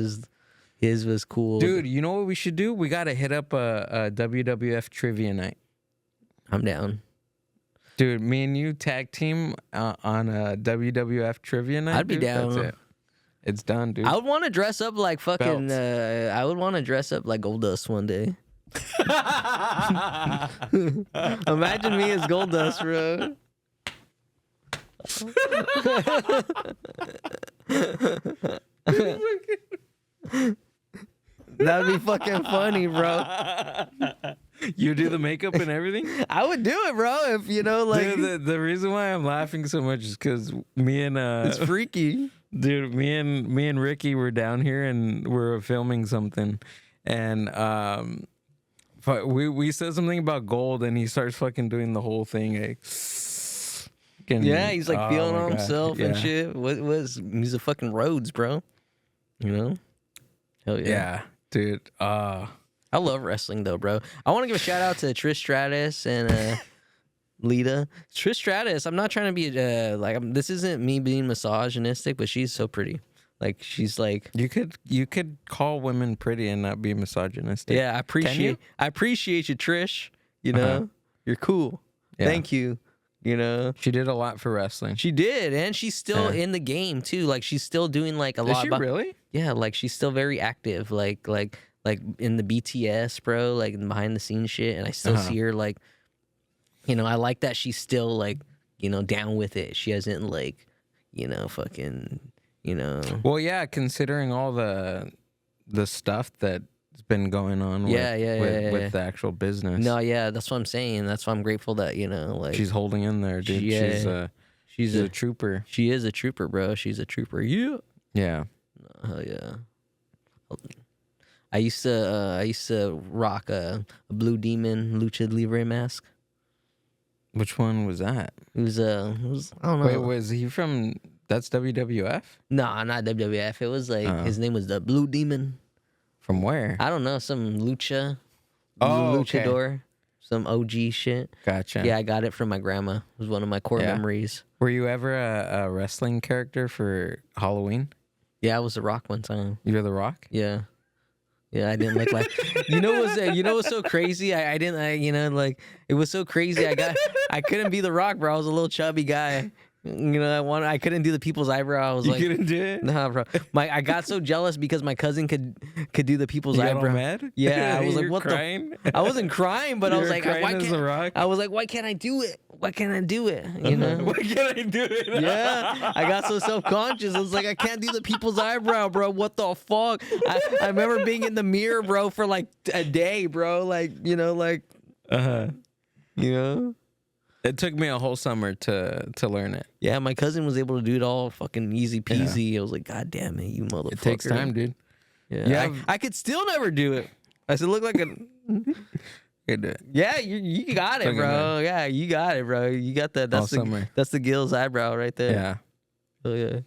his was cool.
Dude, you know what we should do? We got to hit up a WWF trivia night.
I'm down.
Dude, me and you tag team on a WWF trivia night.
I'd be down.
That's it. It's done, dude.
I would want to dress up like fucking.
Belts.
I would want to dress up like Goldust one day. Imagine me as Goldust, bro. That'd be fucking funny, bro.
You do the makeup and everything?
I would do it, bro. If like
Dude, the reason why I'm laughing so much is because me and
it's freaky.
dude, me and Ricky were down here and we're filming something, and we said something about gold, and he starts fucking doing the whole thing. Like,
Yeah, he's like feeling
my
on
God.
himself and
Yeah.
shit. He's a fucking Rhodes, bro. Hell yeah.
Yeah, dude.
I love wrestling though, bro. I want to give a shout out to Trish Stratus and Lita. Trish Stratus. I'm not trying to be this isn't me being misogynistic, but she's so pretty. Like she's like.
You could call women pretty and not be misogynistic.
Yeah, I appreciate you, Trish. You know, you're cool.
Yeah.
Thank you. You know,
She did a lot for wrestling.
she did, and she's still in the game too. Like she's still doing like a
Is
lot.
she really?
Yeah, like she's still very active. Like in the BTS, bro. Like behind the scenes shit, and I still see her like. I like that she's still like down with it. She hasn't like fucking.
Well, yeah, considering all the stuff that's been going on with the actual business.
No, yeah, that's what I'm saying. That's why I'm grateful that like
She's holding in there, dude.
Yeah.
She's a trooper.
she is a trooper, bro. She's a trooper. Yeah.
Yeah.
Hell yeah. I used to rock a Blue Demon Lucha Libre mask.
Which one was that?
It was I don't know.
Wait, was he from? That's WWF.
Nah, not WWF. It was like his name was the Blue Demon.
From where?
I don't know, some lucha,
Oh, okay.
luchador, some OG shit.
Gotcha.
Yeah, I got it from my grandma. It was one of my core
Yeah.
memories.
Were you ever a wrestling character for Halloween?
Yeah, I was The Rock one time.
You're the Rock.
Yeah. Yeah, I didn't look like. What's so crazy? I didn't. Like it was so crazy. I couldn't be The Rock, bro. I was a little chubby guy. I couldn't do the people's eyebrow. I was
You
like,
couldn't do it.
nah, bro. I got so jealous because my cousin could do the people's
You got
eyebrow.
all mad?
Yeah, I was like,
You're
what
crying?
the? I wasn't crying, but I was
You're
like,
crying
why
as
can't
The Rock?
I was like, why can't I do it? Why can't I do it? You know?
Why can't I do it?
Yeah, I got so self-conscious. I was like, I can't do the people's eyebrow, bro. What the fuck? I remember being in the mirror, bro, for like a day, bro. Like,
Uh-huh.
you know?
It took me a whole summer to learn it.
Yeah, my cousin was able to do it all fucking easy peasy. I was like, God damn it, you motherfucker.
It takes time, dude.
Yeah,
Yeah.
I could still never do it. I said, look like a.
You do it.
Yeah, you got it,
Fucking
bro. Yeah, you got it, bro. You got that.
All summer.
That's the Gill's eyebrow right there.
Yeah.
Oh yeah.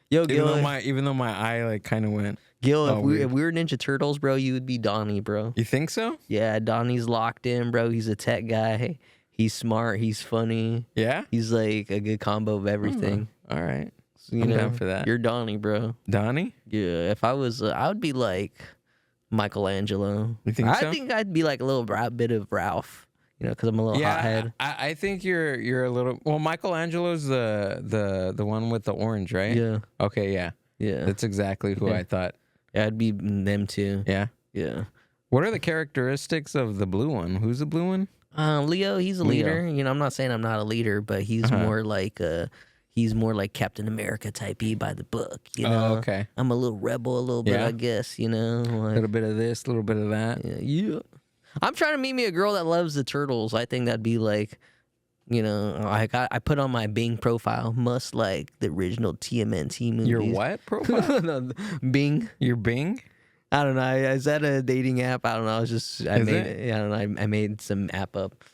Yo, Gil.
Even though my eye like kind of went.
Gil,
Oh,
if we were Ninja Turtles, bro, you would be Donnie, bro.
You think so?
Yeah, Donnie's locked in, bro. He's a tech guy. He's smart. He's funny.
Yeah.
He's like a good combo of everything.
All right.
So, you
I'm
know,
down for that.
You're Donnie, bro.
Donnie?
Yeah. If I was, I would be like Michelangelo.
You think so?
I think I'd be like a little bit of Ralph. Because I'm a little hothead.
I think you're a little. Well, Michelangelo's the one with the orange, right?
Yeah.
Okay. Yeah.
Yeah.
That's exactly who
Yeah.
I thought.
Yeah, I'd be them too.
Yeah.
Yeah.
What are the characteristics of the blue one? Who's the blue one?
Leo, he's a
Leo.
leader. I'm not saying I'm not a leader, but he's more like Captain America type-y by the book.
Oh, okay.
I'm a little rebel, a little bit,
Yeah.
I guess.
A little bit of this, a little bit of that.
Yeah. I'm trying to meet me a girl that loves the turtles. I think that'd be like, I put on my Bing profile, must like the original TMNT movies.
Your what profile?
No, Bing.
Your Bing?
I don't know. Is that a dating app? I don't know. I
Is
made
it?
it. I don't know. I made some app up.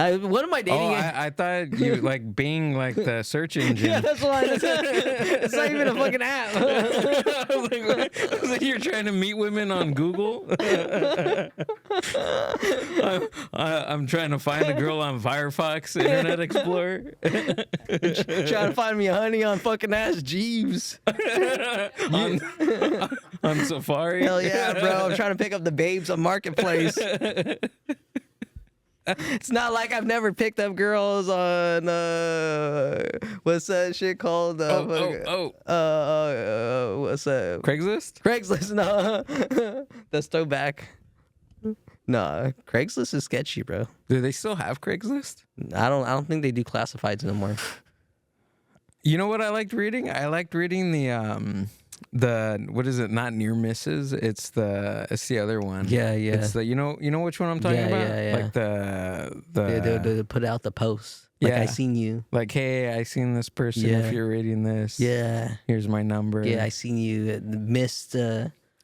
What am I dating?
Oh, I thought you like Bing, like the search engine.
Yeah, that's why. It's not even a fucking app.
I was like, you're trying to meet women on Google. I'm trying to find a girl on Firefox, Internet Explorer.
Trying to find me a honey on fucking ass Jeeves.
on Safari.
Hell yeah, bro. I'm trying to pick up the babes on Marketplace. It's not like I've never picked up girls on what's that shit called? What's that?
Craigslist?
Craigslist. No, that's throwback. Nah, Craigslist is sketchy, bro.
Do they still have Craigslist?
I don't think they do classifieds no more.
You know what I liked reading? I liked reading the what is it? Not near misses. It's the other one.
Yeah, yeah.
It's the you know which one I'm talking
Yeah,
about?
yeah, yeah.
Like
They put out the post. Like,
Yeah.
I seen you.
like, hey, I seen this person.
Yeah.
If you're reading this,
Yeah.
here's my number.
Yeah, I seen you. Missed.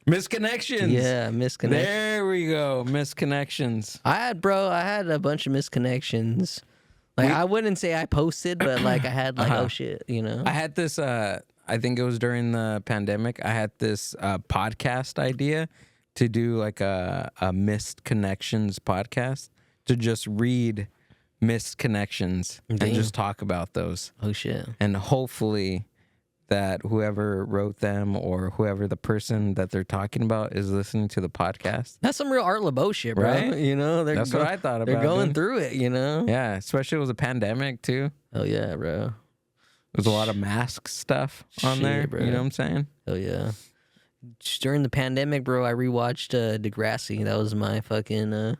Misconnections.
Yeah, misconnections.
There we go. Misconnections.
I had a bunch of misconnections. Like, I wouldn't say I posted, but like I had like, oh shit, you know.
I had this. I think it was during the pandemic. I had this podcast idea to do like a missed connections podcast, to just read missed connections
Damn.
and just talk about those.
Oh shit.
And hopefully that whoever wrote them or whoever the person that they're talking about is listening to the podcast.
That's some real Art LeBeau shit, bro.
Right?
You know,
That's what I thought about.
They're going
dude.
through it, you know.
Yeah, especially it was a pandemic too.
Oh yeah, bro.
There's a lot of mask stuff on
Shit,
there.
bro.
You know what I'm saying?
Oh yeah. During the pandemic, bro, I rewatched Degrassi. That was my fucking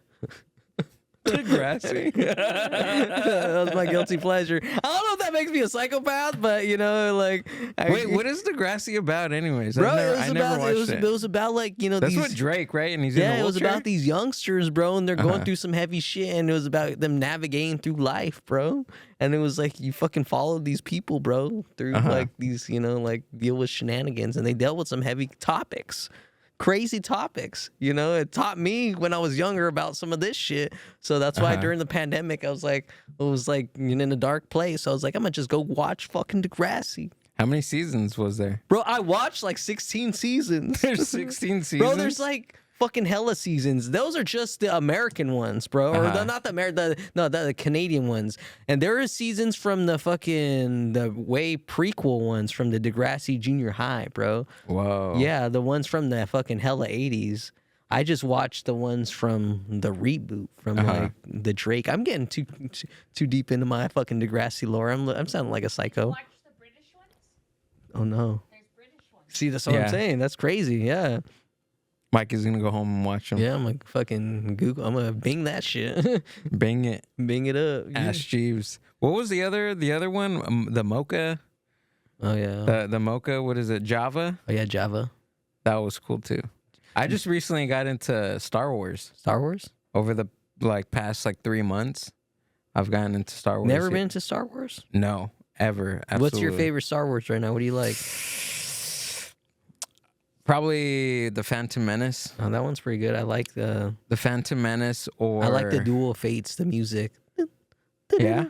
Degrassi.
that was my guilty pleasure. I don't know if that makes me a psychopath, but you know, like,
Wait, what is Degrassi about, anyways?
bro?
I never watched
it was about like, you know,
That's
these,
what Drake, right? And he's in
yeah,
a
it was
wheelchair?
about these youngsters, bro, and they're going
Uh-huh.
through some heavy shit, and it was about them navigating through life, bro. And it was like you fucking followed these people, bro, through like these, you know, like deal with shenanigans, and they dealt with some heavy topics. Crazy topics, you know. It taught me when I was younger about some of this shit. So that's why during the pandemic, it was like in a dark place. I was like, I'm gonna just go watch fucking Degrassi,
How many seasons was there?
bro. I watched like 16 seasons.
There's 16 seasons.
Bro, there's like fucking hella seasons. Those are just the American ones, bro. Or not the the Canadian ones. And there are seasons from the way prequel ones from the Degrassi Junior High, bro.
Whoa.
Yeah, the ones from the fucking hella 80s. I just watched the ones from the reboot from like the Drake. I'm getting too deep into my fucking Degrassi lore. I'm sounding like a psycho.
Watch the British ones.
Oh no.
There's British ones.
See, that's what
Yeah.
I'm saying. That's crazy. Yeah.
Mike is gonna go home and watch them.
Yeah, I'm like fucking Google. I'm gonna Bing that shit.
Bang it.
Bing it up.
Ash Jeeves. What was the other one? The Mocha.
Oh yeah.
The Mocha. What is it? Java.
Oh yeah, Java.
That was cool too. I just recently got into Star Wars
Star Wars.
over the past 3 months. I've gotten into Star Wars.
Never been to Star Wars.
No, ever. Absolutely.
What's your favorite Star Wars right now? What do you like?
Probably the Phantom Menace.
Oh, that one's pretty good. I like the
The Menace, or
I like the Duel of Fates. The music.
Yeah.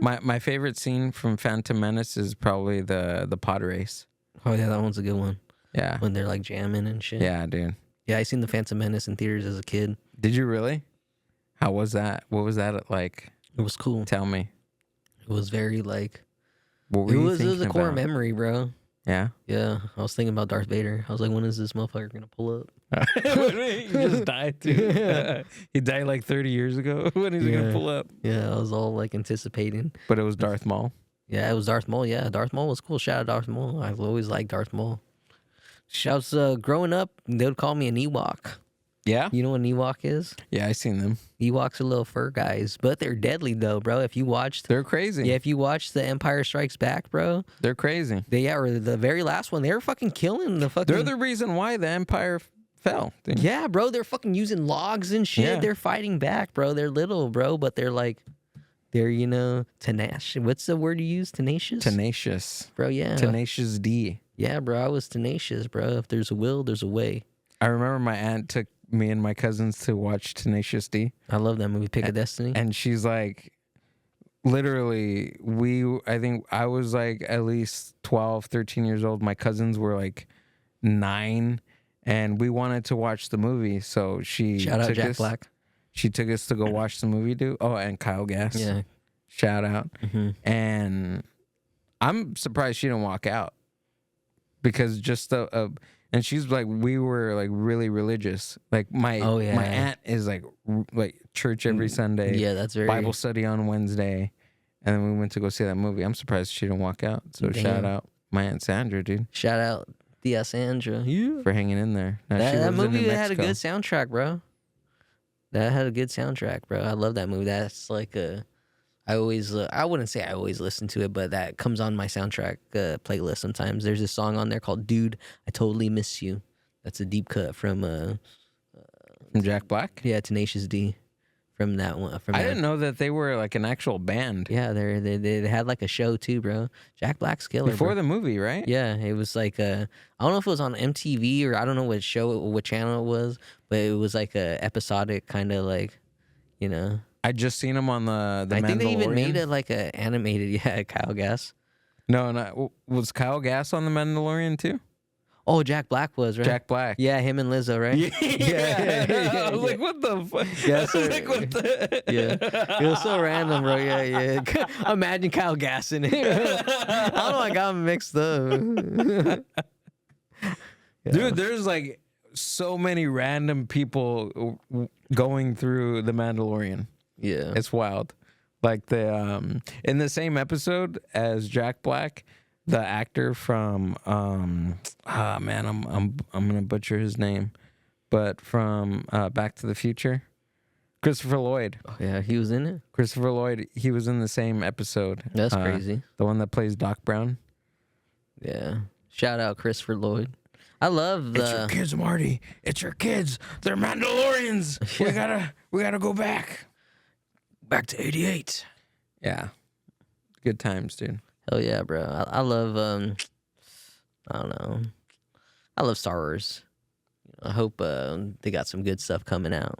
My favorite scene from Phantom Menace is probably the pod race.
Oh yeah, that one's a good one.
Yeah.
When they're like jamming and shit.
Yeah, dude.
Yeah, I seen the Phantom Menace in theaters as a kid.
Did you really? How was that? What was that like?
It was cool.
Tell me.
It was very like.
What were
It
you
was
thinking
a core
about?
memory, bro.
Yeah.
Yeah, I was thinking about Darth Vader. I was like, when is this motherfucker gonna pull up?
He just died too. He died like 30 years ago. When is he gonna
Yeah.
pull up?
Yeah, I was all like anticipating.
But it was Darth Maul.
Yeah, it was Darth Maul. Yeah, Darth Maul was cool. Shout out Darth Maul. I've always liked Darth Maul. Shouts, growing up, they would call me an Ewok.
Yeah.
You know what an Ewok is?
Yeah, I seen them.
Ewoks are little fur guys, but they're deadly though, bro. If you watched,
They're crazy.
yeah, if you watched The Empire Strikes Back, bro,
They're crazy.
or the very last one, they were fucking killing the fucking.
They're the reason why the Empire fell. dude.
Yeah, bro, they're fucking using logs and shit.
Yeah.
They're fighting back, bro. They're little, bro, but they're like, they're tenacious. What's the word you use? Tenacious.
Tenacious.
Bro, yeah.
Tenacious D.
Yeah, bro, I was tenacious, bro. If there's a will, there's a way.
I remember my aunt took me and my cousins to watch Tenacious D.
I love that movie, Pick of Destiny.
And she's like, literally, I think I was like at least 12, 13 years old. My cousins were like 9, and we wanted to watch the movie. So she
Shout out
took
Jack
us,
Black.
She took us to go watch the movie, dude. Oh, and Kyle Gass.
Yeah.
Shout out.
Mm-hmm.
And I'm surprised she didn't walk out, because just and she's like, we were like really religious. Like my aunt is like church every Sunday.
Yeah, that's very
Bible study on Wednesday, and then we went to go see that movie. I'm surprised she didn't walk out. So shout out my aunt Sandra, dude.
Shout out Tia Sandra. Yeah.
For hanging in there. Now, she
That
lives in New
movie had a
Mexico.
good soundtrack, bro. That had a good soundtrack, bro. I love that movie. That's like I wouldn't say I always listen to it, but that comes on my soundtrack playlist sometimes. There's a song on there called "Dude, I Totally Miss You." That's a deep cut from
Jack Black.
Yeah, Tenacious D. From that one.
I didn't know that they were like an actual band.
Yeah, they had like a show too, bro. Jack Black's killer.
Before
bro.
the movie, right?
Yeah, it was like I don't know if it was on MTV or I don't know what channel it was, but it was like a episodic kind of like, you know.
I just seen him on the
I think they even
Mandalorian.
made it like a animated. Yeah, Kyle Gass.
No, was Kyle Gass on the Mandalorian too?
Oh, Jack Black was right.
Jack Black.
Yeah, him and Lizzo, right?
Yeah. I was like, what the fuck?
Yeah, so,
like, what the?
Yeah, it was so random, bro. Yeah. Imagine Kyle Gass in it. I don't know. I got him mixed up.
Dude, there's like so many random people going through the Mandalorian.
Yeah,
It's wild. Like the in the same episode as Jack Black, the actor from I'm gonna butcher his name, but from Back to the Future, Christopher Lloyd.
oh, yeah, he was in it.
Christopher Lloyd, he was in the same episode.
That's crazy.
The one that plays Doc Brown.
Yeah, shout out Christopher Lloyd. I love the.
It's your kids, Marty. It's your kids. They're Mandalorians. We gotta go back
to '88.
Yeah, good times, dude.
Hell yeah, bro. I love I don't know. I love Star Wars. I hope they got some good stuff coming out.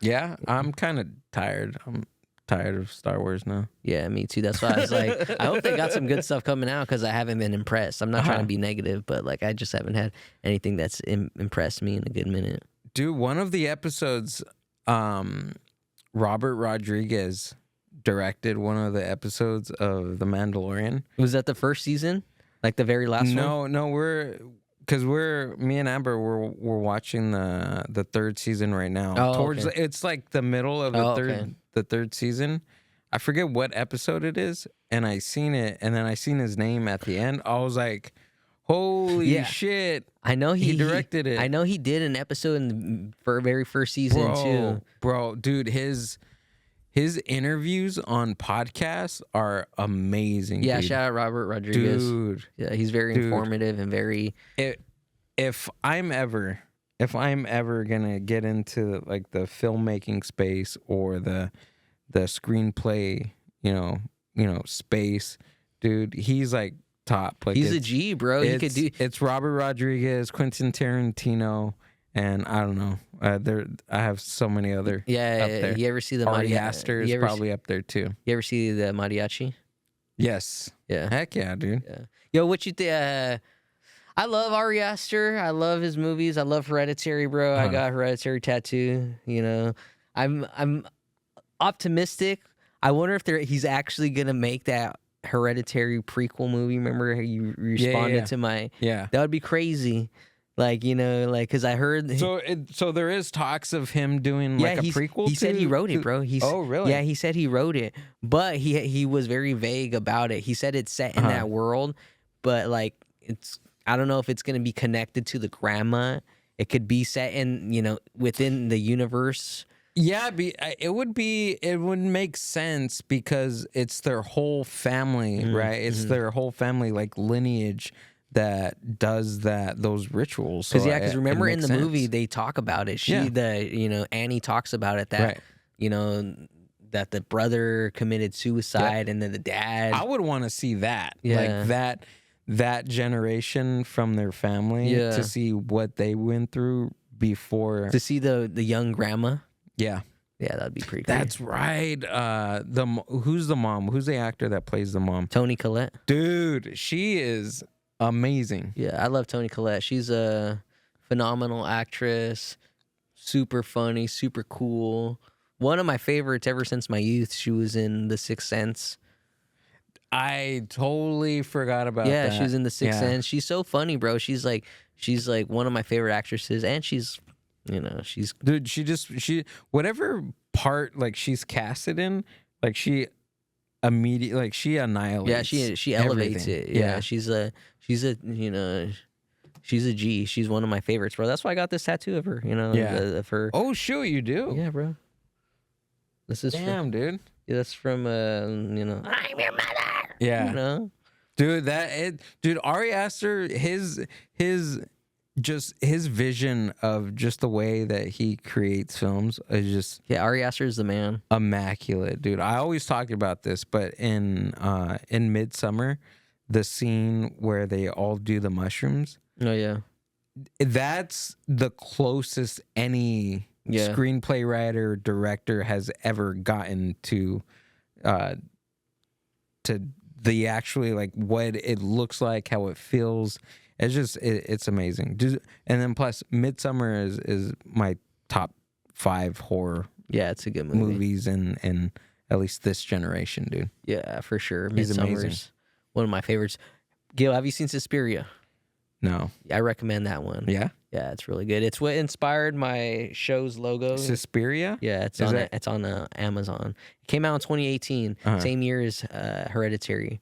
Yeah, I'm kind of tired. I'm tired of Star Wars now.
Yeah, me too. That's why I was like, I hope they got some good stuff coming out because I haven't been impressed. I'm not trying to be negative, but like I just haven't had anything that's impressed me in a good minute.
Dude, one of the episodes, Robert Rodriguez directed one of the episodes of The Mandalorian.
Was that the first season? Like the very last one?
No, me and Amber we're watching the third season right now.
Oh, okay.
It's like the middle of the third season. I forget what episode it is, and I seen it, and then I seen his name at the end. I was like, holy shit.
I know he
directed it.
I know he did an episode in the very first season too.
Bro, dude, his interviews on podcasts are amazing.
Yeah,
dude.
shout out Robert Rodriguez.
Dude.
Yeah, he's very informative and very.
If I'm ever gonna get into like the filmmaking space or the screenplay, space, dude, he's like top. Like
he's a G, bro. He could do.
It's Robert Rodriguez, Quentin Tarantino, and I don't know. I have so many other.
Yeah,
up there.
You ever see the
Ari Aster is probably up there too.
You ever see the mariachi?
Yes.
Yeah.
Heck yeah, dude.
Yeah. Yo, what you think? I love Ari Aster. I love his movies. I love Hereditary, bro. I got Hereditary tattoo. I'm optimistic. I wonder if he's actually gonna make that Hereditary prequel movie. Remember how you responded to my?
Yeah.
That would be crazy. Because I heard.
So there is talks of him doing like a prequel.
He said he wrote it, bro.
Oh, really?
Yeah, he said he wrote it, but he was very vague about it. He said it's set in that world, but like it's. I don't know if it's gonna be connected to the grandma. It could be set in within the universe.
Yeah, it would make sense because it's their whole family, right? It's their whole family like lineage that does those rituals.
Because remember in the movie they talk about it. Annie talks about it that that the brother committed suicide and then the dad.
I would want to see that, like that generation from their family to see what they went through before.
To see the young grandma.
Yeah.
Yeah, that'd be pretty cool.
That's right. Who's the mom? Who's the actor that plays the mom?
Toni Collette.
Dude, she is amazing.
Yeah, I love Toni Collette. She's a phenomenal actress. Super funny, super cool. One of my favorites ever since my youth. She was in The Sixth Sense.
I totally forgot about
Yeah,
that.
she was in The Sixth
Yeah.
Sense. She's so funny, bro. She's like one of my favorite actresses, and she's
Dude, she whatever part like she's casted in, like she immediately like she annihilates.
yeah, she elevates
everything.
it. Yeah, she's a G. She's one of my favorites, bro. That's why I got this tattoo of her. Of her.
Oh shoot, you do?
Yeah, bro. This is
Damn, dude.
that's from I'm your mother.
Yeah. Dude, dude, Ari Aster, his vision of just the way that he creates films is just
Yeah, Ari Aster is the man.
immaculate, dude. I always talked about this, but in Midsummer, the scene where they all do the mushrooms,
Oh yeah.
that's the closest any
Yeah.
screenplay writer director has ever gotten to the actually like what it looks like, how it feels. It's just it's amazing. And then plus Midsummer is my top 5 horror
Yeah, it's a good movie.
movies in at least this generation, dude.
Yeah, for sure.
He's
Midsummer's
amazing.
one of my favorites. Gil, have you seen Suspiria?
No.
I recommend that one.
Yeah.
Yeah, it's really good. It's what inspired my show's logo.
Suspiria?
Yeah, it's
Is
on
that-
it's on Amazon. It came out in 2018,
Uh-huh.
same year as Hereditary.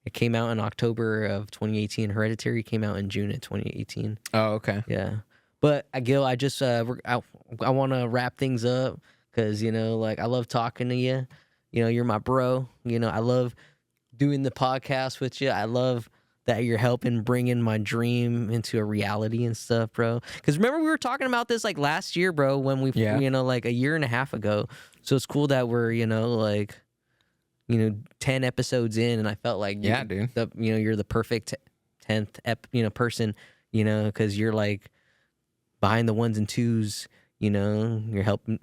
It came out in October of 2018. Hereditary came out in June of 2018.
Oh, okay.
Yeah, but Gil, I just I want to wrap things up because I love talking to you. You're my bro. I love doing the podcast with you. I love that you're helping bring in my dream into a reality and stuff, bro. Because remember we were talking about this like last year, bro, when we,
Yeah.
like a year and a half ago. So it's cool that we're, 10 episodes in, and I felt like,
Yeah, dude.
you're the perfect 10th, person, because you're like behind the ones and twos, you're helping,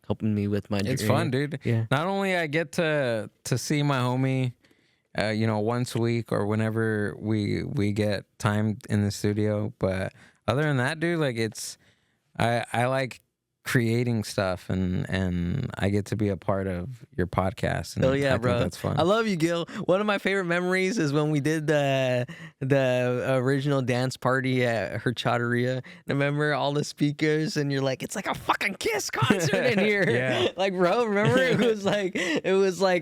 helping me with my dream.
It's fun, dude.
Yeah.
Not only I get to see my homie, once a week or whenever we get time in the studio, but other than that, dude, like I like creating stuff and I get to be a part of your podcast. And
Oh yeah,
I
bro,
think that's fun.
I love you, Gil. One of my favorite memories is when we did the original dance party at Horchateria. Remember all the speakers, and you're like, it's like a fucking Kiss concert in here.
Yeah.
Like, bro, remember it was like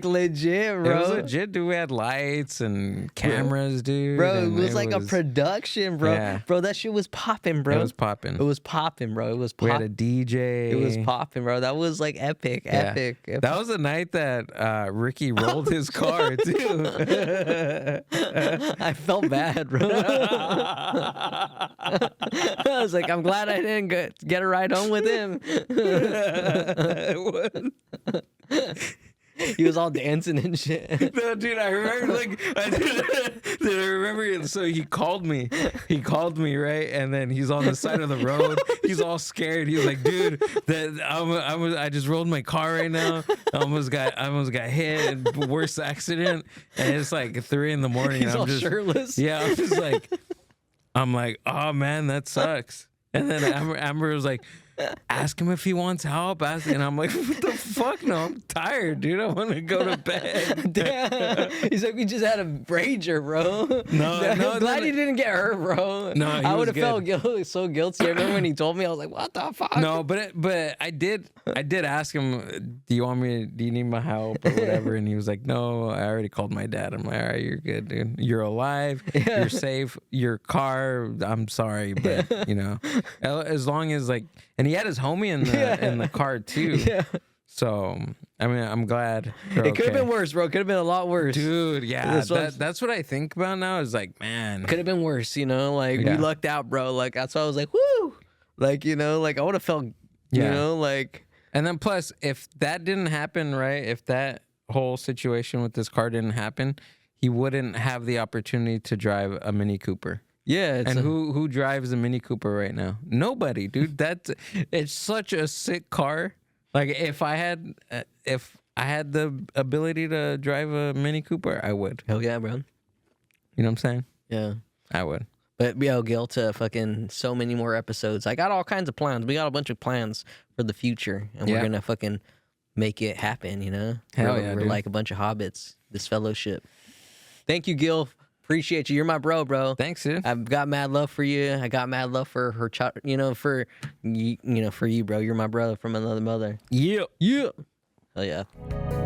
legit, bro.
It was legit, dude. We had lights and cameras, dude.
Bro, it
and
was like a production, bro.
Yeah.
Bro, that shit was popping, bro.
It was popping.
It was popping, bro. It was
We had
popping.
a DJ.
It was popping, bro. That was like epic,
Yeah.
epic.
That was the night that Ricky rolled his car too.
I felt bad, bro. I was like, I'm glad I didn't get a ride home with him. He was all dancing and shit.
No, dude, I remember I remember. So he called me, right, and then he's on the side of the road. He's all scared. He's like, dude, I just rolled my car right now. I almost got hit. Worst accident, and it's like 3 a.m.
He's
and I'm
all
just
shirtless.
Yeah, I'm like, oh man, that sucks. And then Amber was like, ask him if he wants help. And I'm like, what the fuck? No, I'm tired, dude. I want to go to bed.
Damn. He's like, we just had a rager, bro.
No,
I'm glad he didn't get hurt, bro.
No, he
I
was
would have felt so guilty. I remember when he told me, I was like, what the fuck?
No, but I did ask him, do you need my help or whatever? And he was like, no, I already called my dad. I'm like, all right, you're good, dude. You're alive.
Yeah.
You're safe. Your car, I'm sorry, but as long as like, and he had his homie in the car too.
Yeah.
So I mean, I'm glad.
It could have been worse, bro. Could have been a lot worse.
Dude. Yeah,
That's
that's what I think about now. Is like, man,
Could have been worse, Like,
Yeah.
we lucked out, bro. Like, that's why I was like, woo. Like, like, I would have felt,
Yeah.
like.
And then plus, if that didn't happen, right? If that whole situation with this car didn't happen, he wouldn't have the opportunity to drive a Mini Cooper.
Yeah,
And who drives a Mini Cooper right now? Nobody, dude. It's such a sick car. Like if I had the ability to drive a Mini Cooper, I would.
hell yeah, bro.
You know what I'm saying?
Yeah.
I would.
But yo, Gil, to fucking so many more episodes. I got all kinds of plans. We got a bunch of plans for the future, and we're
Yeah.
gonna fucking make it happen. You know?
Hell
we're,
yeah,
we're
dude.
like a bunch of hobbits. This fellowship. Thank you, Gil. Appreciate you. You're my bro.
Thanks, dude.
I've got mad love for you. I got mad love for her. For you, for you, bro. You're my brother from another mother.
Yeah.
Yeah. Hell yeah.